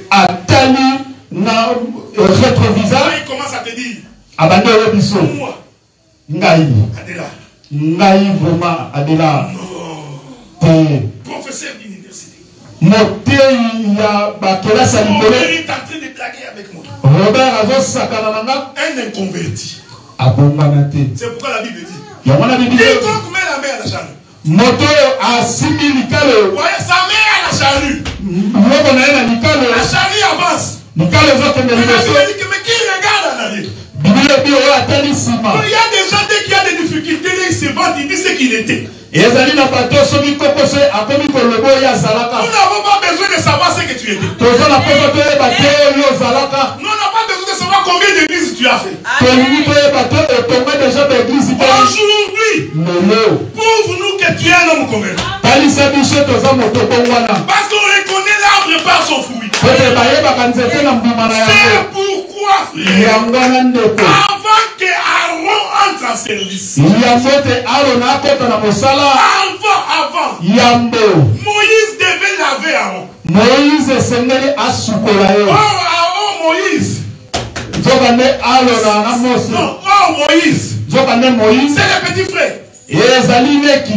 A: Il commence à te dire, moi, Adela, professeur d'université, mon père est en train de blaguer avec moi. Un inconverti. C'est pourquoi la Bible dit, Quiconque met la main à la charrue.
C: Moto asimbi likalo.
A: Voyez sa main à la charrue.
C: Moko na ena likalo.
A: La charrue avance.
C: Likalo zote
A: Mais
C: mbele
A: la
C: so.
A: Bible dit que mais qui regarde en arrière?
C: Biblia bio atali sima.
A: Il y a des gens dès qu'il y a des difficultés, ils se vendent, ils disent ce qu'il était.
C: Ezali na pato soki kokose akomi kolobo ya zalaka.
A: Nous n'avons pas besoin de savoir ce que tu étais.
C: Tozo na poso to eba te yo zalaka.
A: Nous n'avons pas besoin de savoir combien d'églises tu as fait.
C: Tolingi to eba te etombe déjà d'église te.
A: Aujourd'hui,
C: Lelo.
A: prouve-nous que tu es un homme convaincant.
C: Talisa biso toza moto bongwana.
A: Parce qu'on reconnaît l'arbre par son fruit.
C: Pete bayeba nzete na mbuma na
A: C'est
C: yango.
A: pourquoi, frère,
C: Yangwana ndeko.
A: avant que Aaron entre en service,
C: Yango te Aaron akota na mosala.
A: avant,
C: Yambo.
A: Moïse devait laver Aaron.
C: Moïse esengeli asukola yo.
A: Moïse.
C: Zoka nde Aaron na Mose.
A: Non, Moïse.
C: Zoka nde Moïse.
A: C'est le petit frère.
C: Ezali leki.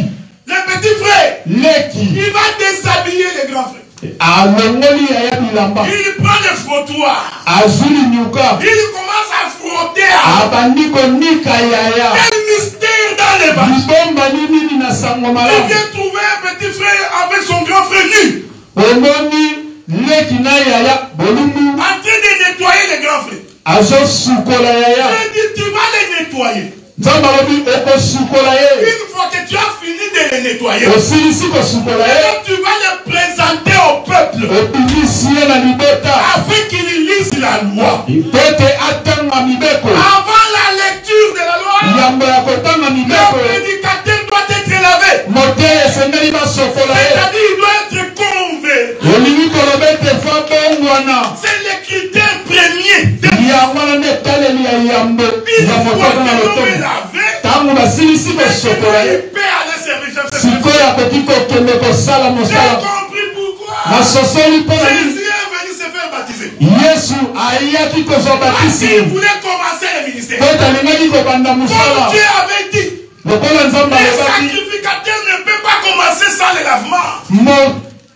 A: Le petit frère.
C: Leki.
A: Il va déshabiller le grand frère.
C: Alongoli ya bilamba.
A: Il prend le frottoir.
C: Azuli nyuka.
A: Il commence à frotter.
C: Abandi konika yaya.
A: Quel mystère dans les vaches.
C: Libomba nini na sango malamu.
A: Il vient trouver un petit frère avec son grand frère nu.
C: Omoni leki na yaya bolumbu.
A: En train de nettoyer le grand frère.
C: Azo sukola yaya.
A: Il dit tu vas les nettoyer.
C: Zambalobi oko sukola ye.
A: Une fois que tu as fini de les nettoyer,
C: Osilisi ko sukola ye.
A: tu vas les présenter au peuple
C: Opinisi na libota.
A: afin qu'ils lisent la loi.
C: Pete atanga mibeko.
A: Avant la lecture de la loi,
C: Yambo ya kotanga
A: le
C: mibeko.
A: prédicateur doit être lavé.
C: Mote esengeli basokola ye.
A: C'est-à-dire il doit être convaincu.
C: Olingi kolobete fa bongwana.
A: C'est le critère premier.
C: Yangwana ne taleli ya yambo.
A: Une
C: Ya
A: fois
C: moto
A: que
C: na
A: l'homme est
C: loto.
A: lavé,
C: Tangu basilisi kosokola ye.
A: il paie à la service.
C: Sikoyo akoki kokende kosala
A: J'ai
C: mosala.
A: compris pourquoi
C: Nasosoli mpo na nini.
A: Jésus est venu se faire baptiser.
C: Yesu ayaki kozwa
A: Parce
C: batisi.
A: qu'il voulait commencer le ministère.
C: Po talingaki kobanda
A: Comme
C: mosala.
A: Dieu avait dit,
C: Lokola Nzambe
A: les
C: alobaki.
A: sacrificateurs ne peuvent pas commencer sans le lavement.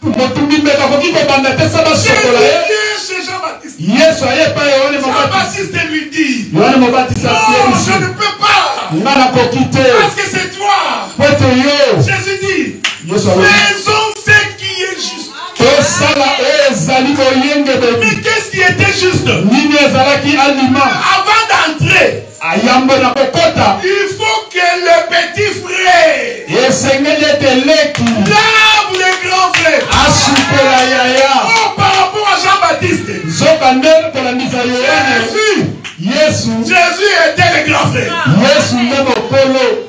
C: Motumbi mbeka akoki kobanda te sa
A: Jésus
C: basokola ye.
A: vient chez Jean-Baptiste.
C: Yesu aye pa Yohane Mobatisi.
A: Jean-Baptiste lui dit,
C: Yohane Mobatisi
A: non,
C: atie
A: je
C: biso.
A: ne peux pas.
C: Nga nakoki te.
A: Parce que c'est toi.
C: Po ete yo.
A: Jésus dit,
C: Yesu alobi.
A: faisons ce qui est juste.
C: Tosala oyo ezali boyenge
A: Mais
C: bebi.
A: qu'est-ce qui était juste?
C: Nini ezalaki aliment.
A: Avant d'entrer,
C: Ayambo na kokota.
A: il faut que le petit frère
C: Esengeli ete leki.
A: lave le grand frère.
C: Asukola yaya.
A: Oh, par rapport à Jean-Baptiste,
C: Zoka nde kolandisa Yohane.
A: Jésus,
C: Yesu.
A: Jésus était le grand frère.
C: Yesu nde mokolo.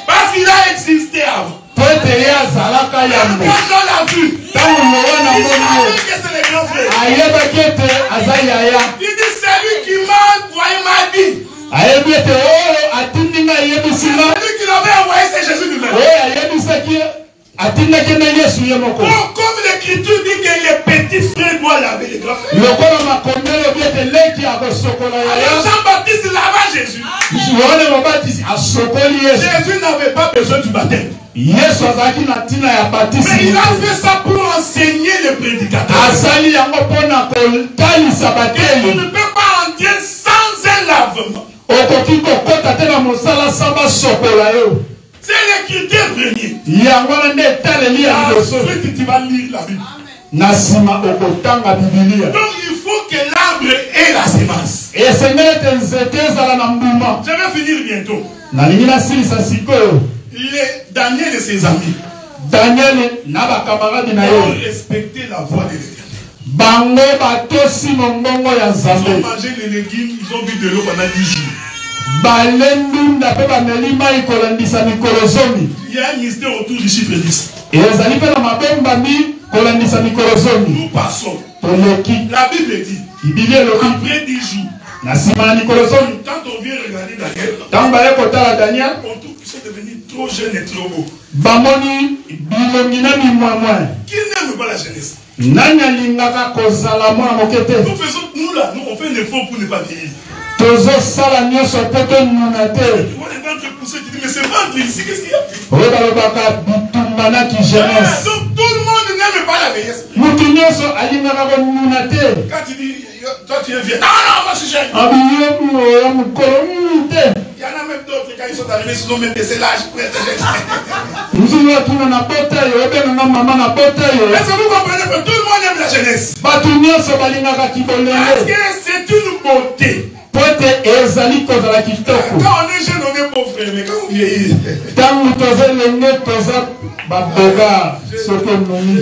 A: Parce qu'il a existé avant.
C: Po ete ye azalaka yambo.
A: Quand on l'a vu,
C: Tango Yohane
A: il
C: amoni
A: savait
C: ye.
A: que c'est le grand frère.
C: Ayebaki ete aza yaya.
A: Il dit, c'est lui qui m'a envoyé, m'a dit.
C: Ayebi ete oyo atindi nga ayebisi nga.
A: C'est lui qui l'avait envoyé, c'est Jésus lui-même.
C: Oyo ayebisaki atindaki na Yesu ye moko.
A: Oh, comme l'écriture dit que le petit frère doit laver le grand frère.
C: Lokola makombe elobi ete leki akosokola
A: Alors
C: yaya.
A: Jean-Baptiste lava Jésus.
C: Yohane Mobatisi asokoli Yesu.
A: Jésus n'avait pas besoin du baptême.
C: Yesu azalaki na ntina ya batisi.
A: Mais il a fait ça pour enseigner le prédicateur.
C: Asali yango mpona kotalisa
A: Tu
C: bateli.
A: ne peux pas entrer sans un lavement.
C: Okoki kokota te na mosala sa basokola yo.
A: C'est le critère premier.
C: Yango wana nde etaleli ya liboso.
A: Ensuite, tu vas lire la Bible.
C: Na nsima okotanga bibilia.
A: Donc, il faut que l'arbre ait la sémence.
C: Esengeli ete nzete ezala na mbuma.
A: Je vais finir bientôt.
C: Nalingi nasilisa sikoyo.
A: Daniel et ses amis
C: Daniel na bakamaradi na
A: ont
C: ye.
A: respecté la voix de l'Éternel.
C: Bango batosi mombongo ya
A: Ils ont
C: Nzambe.
A: mangé les légumes, ils ont bu de l'eau pendant 10 jours.
C: Balendunda mpe bameli mai kolandisa mikolo zomi.
A: Il y a un mystère autour du chiffre 10.
C: Ezali mpe na mabombami kolandisa mikolo zomi.
A: Nous passons.
C: Toleki.
A: La Bible dit,
C: Bibilia elobi
A: après 10 jours,
C: na nsima ya mikolo zomi.
A: quand on vient regarder Daniel,
C: Ntango baye kotala Daniel,
A: on trouve qu'ils sont devenus trop jeunes et trop beaux.
C: bamoni bilongi na mimwamwa.
A: Qui n'aime pas la jeunesse?
C: Nani alingaka kozala mwana moke te.
A: Nous faisons, nous là, nous on fait un effort pour ne pas vieillir.
C: Tozosala nyonso mpo tonuna te.
A: Tu vois les ventres poussés, tu dis, mais c'est ventre ici, qu'est-ce qu'il y a?
C: Oyo balobaka bitumbanaki jeunesse.
A: Donc tout le monde n'aime pas la vieillesse.
C: Mutu nyonso alingaka konuna te.
A: Quand tu dis, toi tu es vieux, non, non, moi je suis jeune.
C: Abiyebu oya mokolo te.
A: Il y en a même d'autres, quand ils sont arrivés, ils ont même baissé l'âge. Est-ce que vous comprenez que tout le monde aime la jeunesse? Parce que c'est une beauté. Quand on est jeune, on est pauvre, mais quand on vieillit.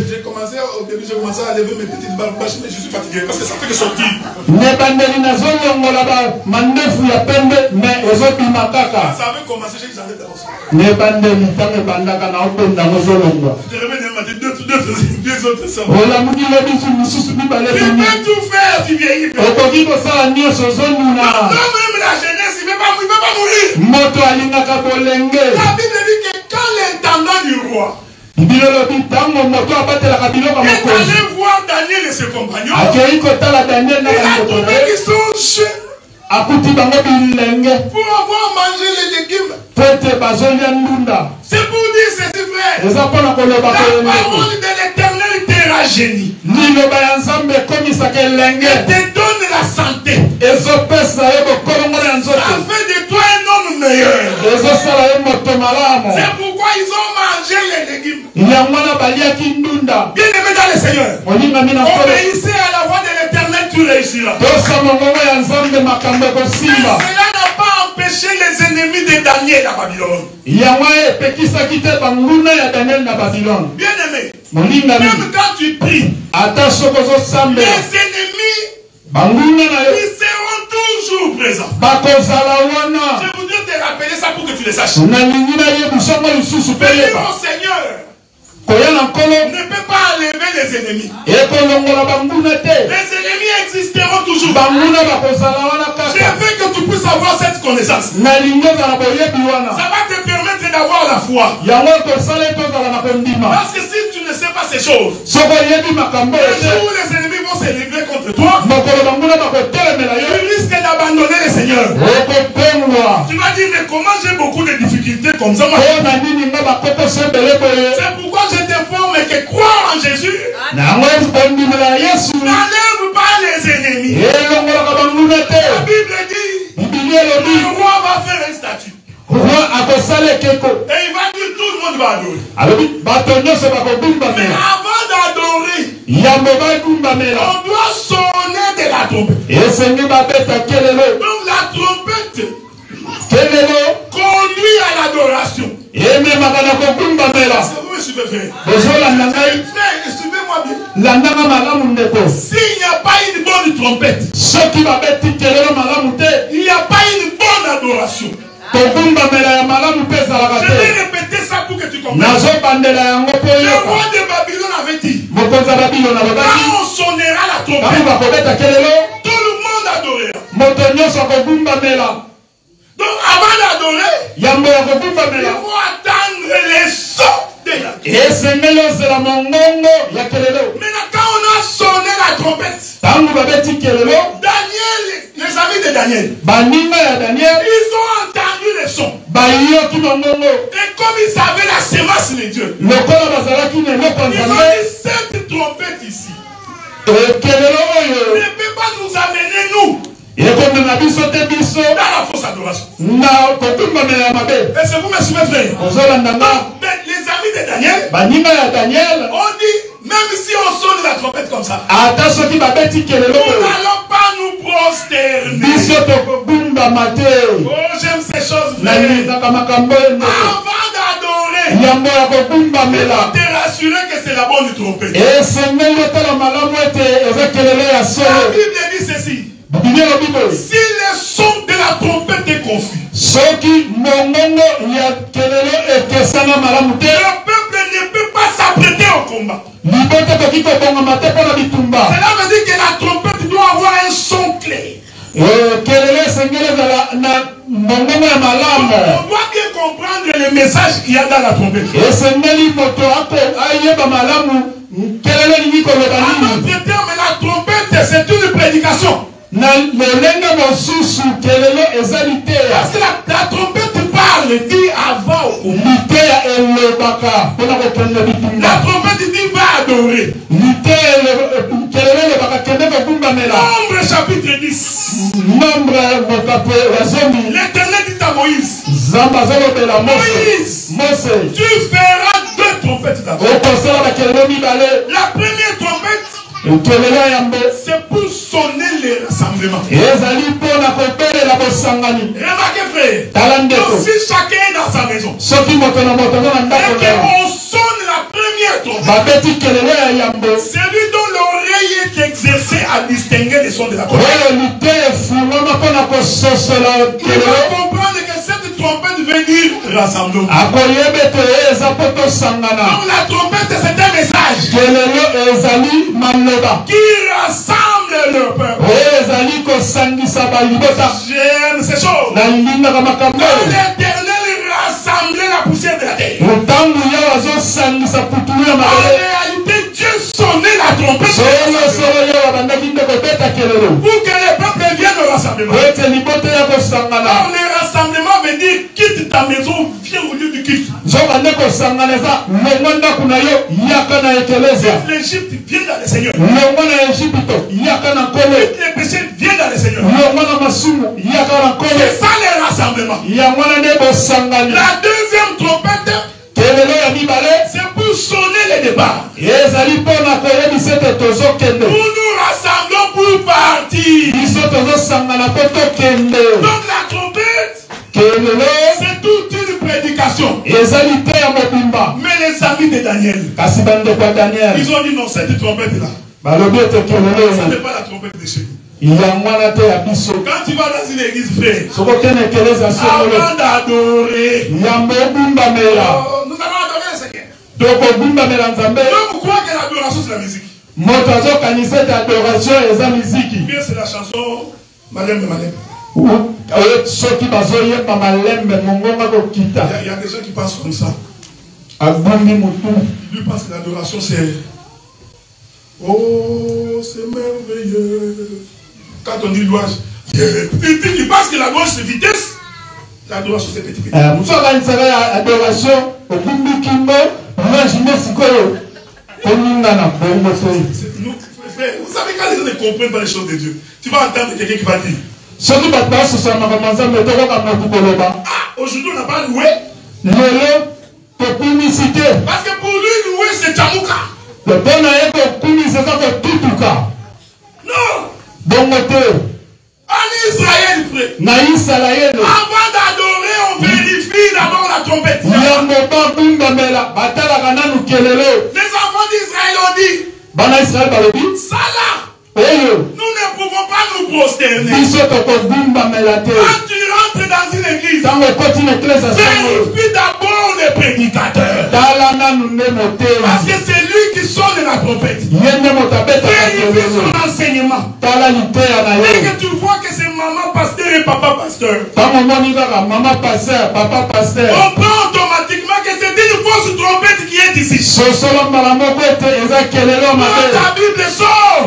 A: J'ai commencé au début, j'ai commencé à lever mes petites barbes, mais je suis fatigué parce que ça fait que sortir. Ça avait commencé, j'ai dit j'arrête d'abord. Je te remets deux autres sons. Tu peux tout faire, tu vieillis. Non, même la jeunesse, il ne va pas mourir. La Bible dit que quand l'intendant du roi est allé voir Daniel et ses compagnons, il a trouvé qu'ils sont jeunes pour avoir mangé les légumes. C'est pour dire ceci, frère. La parole de l'Éternel te rajeunit. Elle te donne la santé. Ça fait de toi un homme meilleur. C'est pourquoi ils ont mangé les légumes. Bien aimé dans le Seigneur, obéissez à la voix de l'Éternel, tu réussiras. Mais cela n'a pas empêché les ennemis de Daniel à Babylone. Bien aimé, même quand tu pries, les ennemis ils seront toujours présents. Je voudrais te rappeler ça pour que tu le saches. Mais mon Seigneur ne peut pas enlever les ennemis. Les ennemis existeront toujours. Je veux que tu puisses avoir cette connaissance. Ça va te permettre d'avoir la foi. Parce que si tu ne sais pas ces choses, le jour où les ennemis vont se lever contre toi, tu risques d'abandonner le Seigneur. Tu vas dire, mais comment j'ai beaucoup de difficultés comme ça? C'est pourquoi je t'informe que croire en Jésus n'enlève pas les ennemis. La Bible dit, le roi va faire un statut. Et il va dire tout le monde va adorer. Mais avant d'adorer, on doit sonner de la trompette. Donc la trompette conduit à l'adoration. Est-ce que vous me suivez, frère? Suivez-moi bien. S'il n'y a pas une bonne trompette, il n'y a pas une bonne adoration. Je vais répéter ça pour que tu comprennes. Le roi de Babylone avait dit, quand on sonnera la trompette, tout le monde adorera. Donc avant d'adorer, il faut attendre les sons de la Maintenant quand on a sonné la trompette, Daniel, les amis de Daniel, ils ont entendu les sons. Et comme ils avaient la sémence de Dieu, ils ont dit cette trompette ici ne peut pas nous amener nous dans la fausse adoration. Est-ce que vous me suivez, frère? Les amis de Daniel ont dit, même si on sonne la trompette comme ça, nous n'allons pas nous prosterner. Oh, j'aime ces choses, frère. Avant d'adorer, il faut te rassurer que c'est la bonne trompette. La Bible dit ceci. Si le son de la trompette est confus, le peuple ne peut pas s'apprêter au combat. Cela veut dire que la trompette doit avoir un son clair. On doit bien comprendre le message qu'il y a dans la trompette. En d'autres termes, la trompette, c'est une prédication. Parce que la trompette parle, dit avant. La trompette dit va adorer. Nombre chapitre 10. L'Éternel dit à Moïse.
C: Moïse,
A: tu feras 2 trompettes d'abord. La première trompette, c'est pour sonner les rassemblements. Remarquez frère, donc si chacun est dans sa maison, et qu'on sonne la première trompette, celui dont l'oreille est exercée à distinguer les sons de la trompette, il va comprendre que cette trompette veut dire rassemblement. Donc la trompette c'est un message qui rassemble le peuple. J'aime ces choses. Quand l'Éternel rassemblait la poussière de la terre, en réalité Dieu sonnait la trompette pour que les peuples viennent au rassemblement. Or, le rassemblement veut dire quitte ta maison, viens au lieu du culte. Quitte l'Égypte, viens dans le Seigneur. Quitte les péchés, viens dans le Seigneur. C'est ça le rassemblement. La deuxième trompette, c'est pour sonner les départs. Nous nous rassemblons pour partir. Donc la trompette, c'est toute une prédication. Mais les amis de Daniel, ils ont dit non, cette trompette là, ça n'est pas la trompette de chez nous. Quand tu vas dans une église, frère, avant d'adorer, nous allons adorer le Seigneur. Donc vous croyez que l'adoration c'est la musique? Bien, c'est la chanson Malem de Malem. Il y a des gens qui pensent comme ça. Ils pensent que l'adoration c'est oh, c'est merveilleux. Quand on dit louange, ils pensent que la louange c'est vitesse. L'adoration c'est petit petit. Vous savez quand les gens ne comprennent pas les choses de Dieu, tu vas entendre quelqu'un qui va dire ah, aujourd'hui on n'a pas loué. Parce que pour lui louer c'est Jamouka. Non. En Israël, frère, avant d'adorer, on vérifie d'abord la trompette. Les enfants d'Israël ont dit Salah, nous ne pouvons pas nous prosterner. Quand tu rentres dans une église, vérifie d'abord les prédicateurs. Parce que c'est lui qui sonne la trompette. Vérifie son enseignement. Et que tu vois que c'est maman pasteur et papa pasteur, on prend automatiquement que c'est une fausse trompette qui est ici. Ta Bible sort.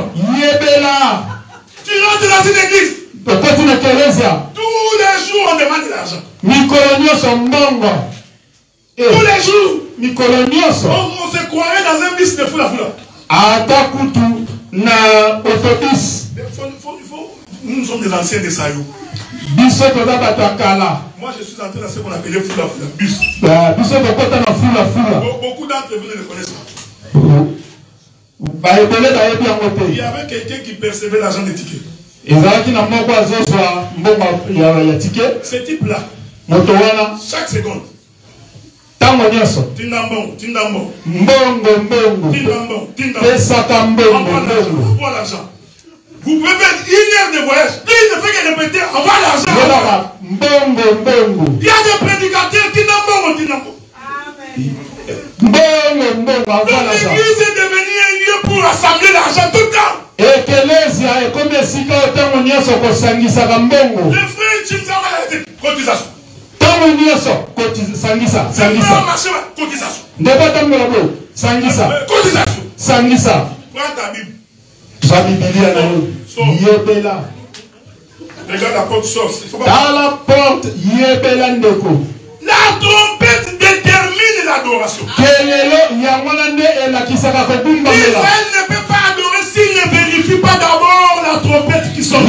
A: Tu rentres dans une église. Tous les jours on demande de l'argent. Tous les jours on se croirait dans un bus de foula. Nous sommes des anciens de Sayou. Moi je suis entré dans ce qu'on appelait foula bus. Beaucoup d'entre vous ne le connaissent pas. Il y avait quelqu'un qui percevait l'argent des tickets. Ce type là, chaque seconde, envoie l'argent. Vous pouvez faire 1 heure de voyage, il ne fait que répéter, envoie l'argent. Il y a des prédicateurs qui n'ont pas. Donc l'église est devenue un lieu pour rassembler l'argent tout le temps. Les frères, tu me savais cotisation. Cotisation. Prends ta Bible. Regarde la porte, sort. La trompette détermine l'adoration. Israël ne peut pas adorer s'il ne vérifie pas d'abord la trompette qui sonne.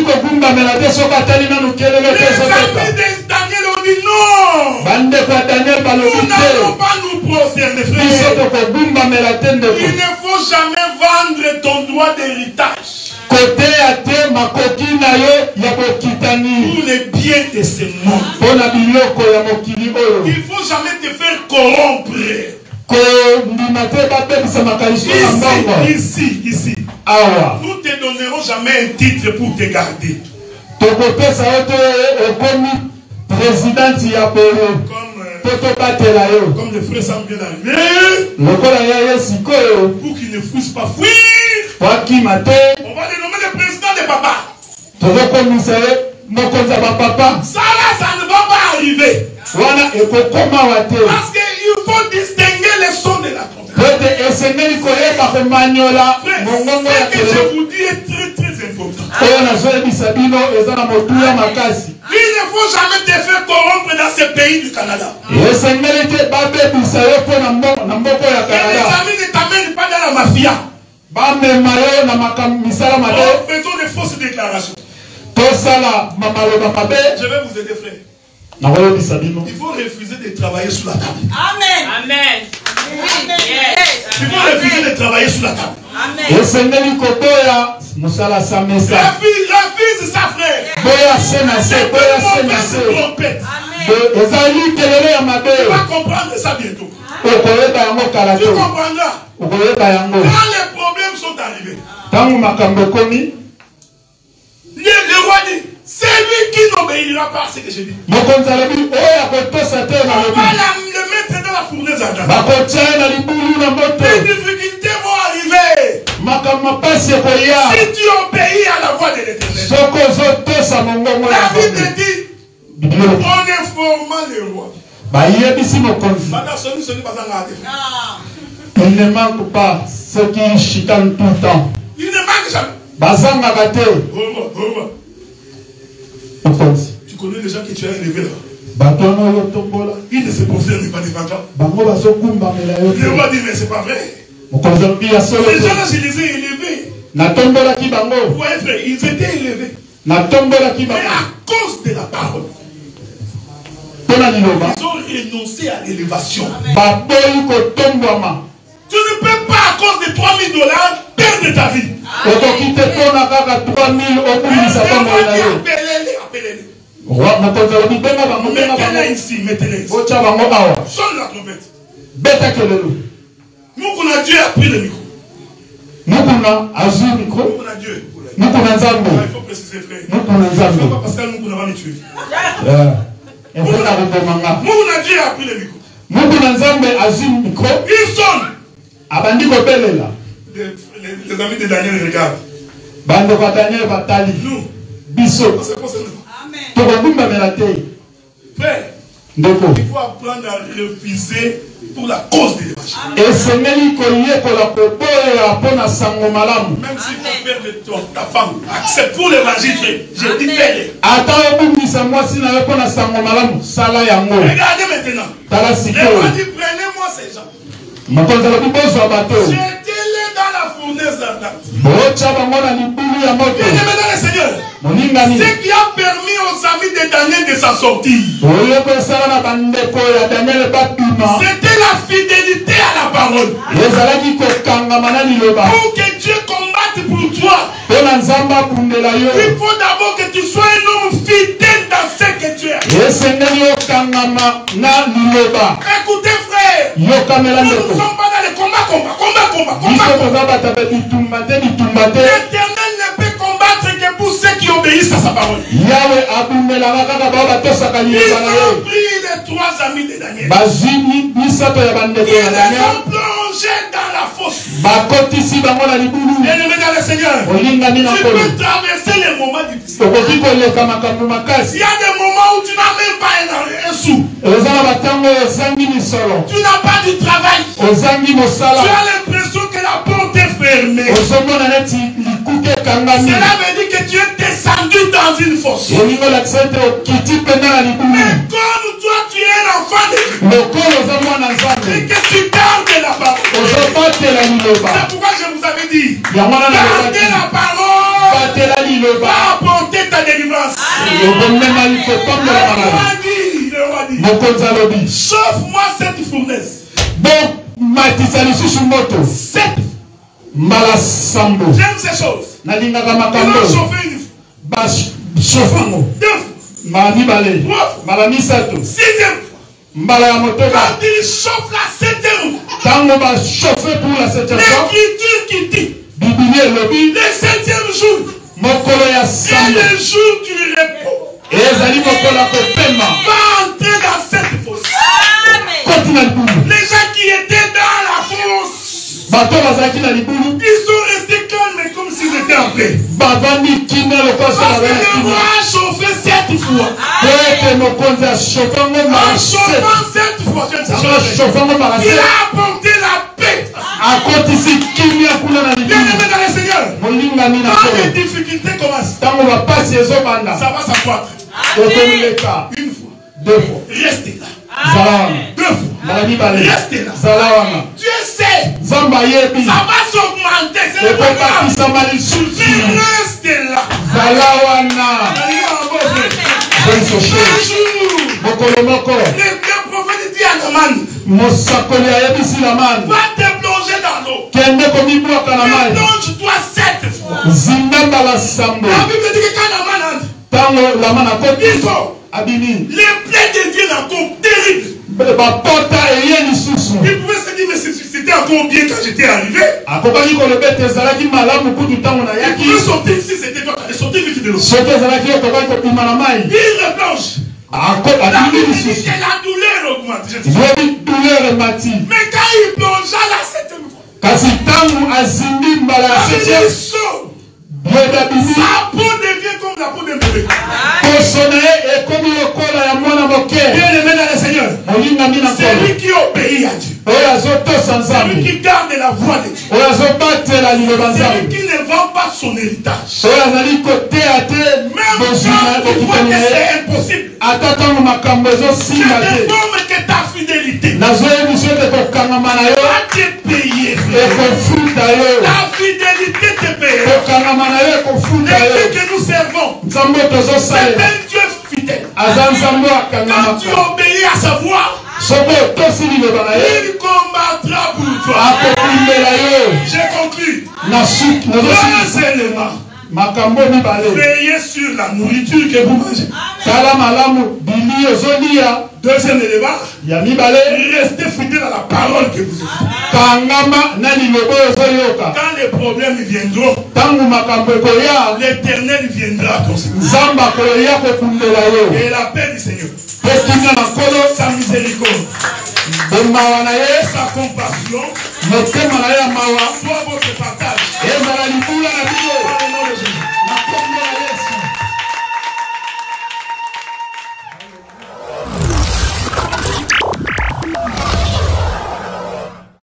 C: ko gumba melate soka tali na nukele le
A: Les amis de Daniel ont dit non.
C: bande kwa Daniel
A: Nous
C: balobite
A: n'allons pas nous prosterner,
C: biso
A: frère.
C: ko gumba melate
A: Il
C: ndeko
A: ne faut jamais vendre ton droit d'héritage
C: kote ate makoki na yo ya kokitani
A: pour les biens de ce monde.
C: pona biloko ya mokili oyo
A: Il ne faut jamais te faire corrompre.
C: ko ndima te babebisa makaliso na mbongo
A: Ici.
C: awa
A: Nous ne te donnerons jamais un titre pour te garder.
C: tokopesa yo to okomi présidenti ya boye to tobatela yo
A: Comme le frère semble bien arriver,
C: lokola ya ye sikoyo
A: pour qu'il ne puisse pas fuir,
C: wakima te
A: on va le nommer le président de papa.
C: tozokomisa ye mokonzi ya bapapa
A: Ça là, ça ne va pas arriver.
C: wana ekokomawa te
A: Parce qu'il faut distinguer les sons de la trompette.
C: ete esengeli koyeba komanyola mongongo ya
A: Ce que
C: kelo
A: je vous dis est très important.
C: oyo nazoyebisa bino eza na motuya makasi
A: Il ne faut jamais te faire corrompre dans ce pays du Canada.
C: esengeli te babebisa yo mpo na mboka ya
A: Et les
C: Canada
A: amis ne t'amènent pas dans la mafia.
C: bamema yo na misala mabe
A: Oh, faisons des fausses déclarations.
C: tosala maloba mabe
A: Je vais vous aider, frère.
C: nakoyebisa bino
A: Il faut refuser de travailler sous la table.
B: Amen.
A: Il faut refuser de travailler sous la table.
C: esengeli koboya mosala samesa
A: Refuse ça, frère.
C: boya se na se boya se na se
A: Trompette.
C: ezali kelele ya mabe
A: Tu vas comprendre ça bientôt.
C: okoyeba yango kala
A: Tu
C: te
A: comprendras.
C: okoyeba yango
A: Quand les problèmes sont arrivés,
C: ntango makambo ekomi
A: le roi dit, c'est lui qui n'obéira pas à ce que je dis.
C: mokonzi alobi oyo akotosa te
A: On
C: nalobi
A: va le mettre dans la fournaise à date.
C: bakotia ye na libulu na
A: Les
C: moto
A: difficultés vont arriver.
C: makambo mapasi ekoya
A: Si tu obéis à la voix de l'Éternel.
C: soki ozotosa mongongo ya
A: La Bible
C: Nzambe.
A: dit,
C: Biblia elobi,
A: en informant le roi.
C: bayebisi mokonzi
A: Madame Soni bazanga ate.
C: il ne manque pas ceux qui chicanent tout le temps
A: Il ne manque jamais.
C: bazangaka te
A: Roma.
C: mokonzi
A: Tu connais les gens que tu as élevés là.
C: bato wana oyo tombola
A: Ils ne se prosternent pas devant toi.
C: bango bazokumbamela yo
A: Le
C: te
A: roi dit, mais c'est pas vrai.
C: mokonzi alobi ya solo
A: Ces
C: te
A: gens-là, je les ai élevés.
C: natombolaki bango
A: Vous voyez, frère, ils étaient élevés.
C: natombolaki
A: Mais
C: bango
A: à cause de la parole,
C: mpona liloba
A: ils ont renoncé à l'élévation.
C: baboyi kotombwama
A: Tu ne peux pas, à cause de $3000, perdre ta vie.
C: okoki te mpona kaka 3000 okumisa ntongo na yo
A: Appelez-les.
C: mokonzi alobi benga bango benga
A: Mettez-les
C: bango
A: ici, mettez-les ici.
C: otya bango awa
A: Sonne la trompette.
C: beta kelelo
A: Nous qu'on a Dieu a pris le micro.
C: mukuna azwi mikro
A: Nous qu'on a Dieu.
C: mukuna nzambe
A: Il faut préciser, frère.
C: mukuna
A: Il faut
C: nzambe
A: pas Pascal nous qu'on va me tuer.
C: efeka kobomanga
A: Nous qu'on a Dieu a pris le micro.
C: mukuna nzambe azwi mikro
A: Ils sonnent.
C: abandi kobelela
A: Les amis de Daniel regardent.
C: bandeko ya daniel batali
A: Nous,
C: biso
A: c'est pour ça.
C: tokogumbamela te
A: Frère,
C: ndeko
A: il faut apprendre à refuser pour la cause de l'évangile.
C: esengeli koyekola koboya mpona sango malamu
A: Même si ton père de ta femme accepte pour l'évangile, je dis fais-le.
C: ata obungisa mwasi na yo mpona sango malamu sala yango
A: Regardez maintenant.
C: tala
A: Le
C: sikoyo
A: roi dit prenez-moi ces gens.
C: mokonzi alobi bozwa bato
A: Jetez-les dans la fournaise ardente.
C: botya bango na libulu ya moto
A: Bien-aimés dans le Seigneur,
C: moningani
A: ce qui a permis aux amis de Daniel de s'en sortir,
C: oyo kosala na bandeko ya daniel babima
A: c'était la fidélité à la parole.
C: ezalaki kokangama na liloba
A: Pour que Dieu combatte pour toi,
C: mpona nzambe abundela yo
A: il faut d'abord que tu sois un homme fidèle dans ce que tu es.
C: esengeli okangama na liloba
A: Écoutez, frère,
C: yokamela
A: nous ne
C: ndeko
A: sommes pas dans le combat.
C: biso toza bato ya bitumba te bitumba te
A: L'Éternel ne peut combattre que pour ceux qui obéissent à sa parole.
C: yawe abundelaka kaka bao batosaka
A: Ils
C: liloba na
A: ont
C: ye
A: pris les 3 amis de Daniel.
C: bazwi misato ya bandeko
A: Ils
C: ya
A: les
C: daniel
A: ont plongés dans la fosse.
C: bakotisi bango na libulu
A: Bien-aimés dans le Seigneur,
C: olingani na
A: tu
C: nkolo
A: peux traverser les moments difficiles.
C: okoki koleka makambo
A: Il
C: makasi
A: y a des moments où tu n'as même pas un sou.
C: eza na batango oyo ozangi misolo
A: Tu n'as pas du travail.
C: ozangi
A: Tu
C: mosala
A: as l'impression que la porte est fermée.
C: ozomona neti likuke ekangami
A: Cela veut dire que tu es descendu dans une fosse.
C: olingi olakisa ete okiti pena na libulu
A: Mais comme toi, tu es un enfant de Dieu,
C: lokolo oza mwana
A: et
C: nzambe
A: que tu gardes la parole.
C: ozobatela liloba
A: C'est pourquoi je vous avais dit,
C: yango wana
A: gardez
C: nalobaki
A: la parole
C: batela liloba
A: va apporter délivrance.
C: Le
A: roi dit, chauffe-moi cette fournaise.
C: Bon,
A: Cette. J'aime ces choses. Il va chauffer une fois. Deux fois. Sixième fois. Quand il chauffe la septième fois, l'écriture qui dit le septième jour et le jour du repos va entrer dans cette fosse. Les gens qui étaient dans la fosse, ils sont restés calmes comme s'ils étaient en paix. Parce que le roi a chauffé 7 fois. En chauffant 7 fois, il a apporté la paix. Bien-aimé dans le Seigneur, quand les difficultés commencent, ça va s'accroître. Une fois,
C: deux fois,
A: restez là. Deux fois, restez là. Dieu sait, ça va s'augmenter. C'est pas grave. Mais restez là. Un jour, le prophète dit à Naman, va te plonger dans l'eau. Plonge-toi 7 fois. La Bible dit que quand Naman entre, il sort. Les plaies deviennent encore terribles. Il pouvait se dire, mais c'était encore bien quand j'étais arrivé. Il pouvait sortir si c'était toi. Il sortait vite de l'eau. Il replonge. La douleur augmente. Mais quand il plongea la 7e fois, il sort. Sa peau devient comme la peau d'un bébé. Bien-aimé dans le Seigneur, c'est lui qui obéit à Dieu. C'est lui qui garde la voix de Dieu. C'est lui qui ne vend pas son héritage. Même quand tu vois que c'est impossible, je t'informe que ta fidélité va te payer. Ta fidélité te payera. Le Dieu que nous servons, c'est un Dieu fidèle. Quand tu obéis à sa voix, il combattra pour toi. J'ai conclu. Troisièmement, veillez sur la nourriture que vous mangez. Deuxième élément, restez fidèle à la parole que vous écoutez. Quand les problèmes viendront, l'Éternel viendra et la paix du Seigneur, sa miséricorde, sa compassion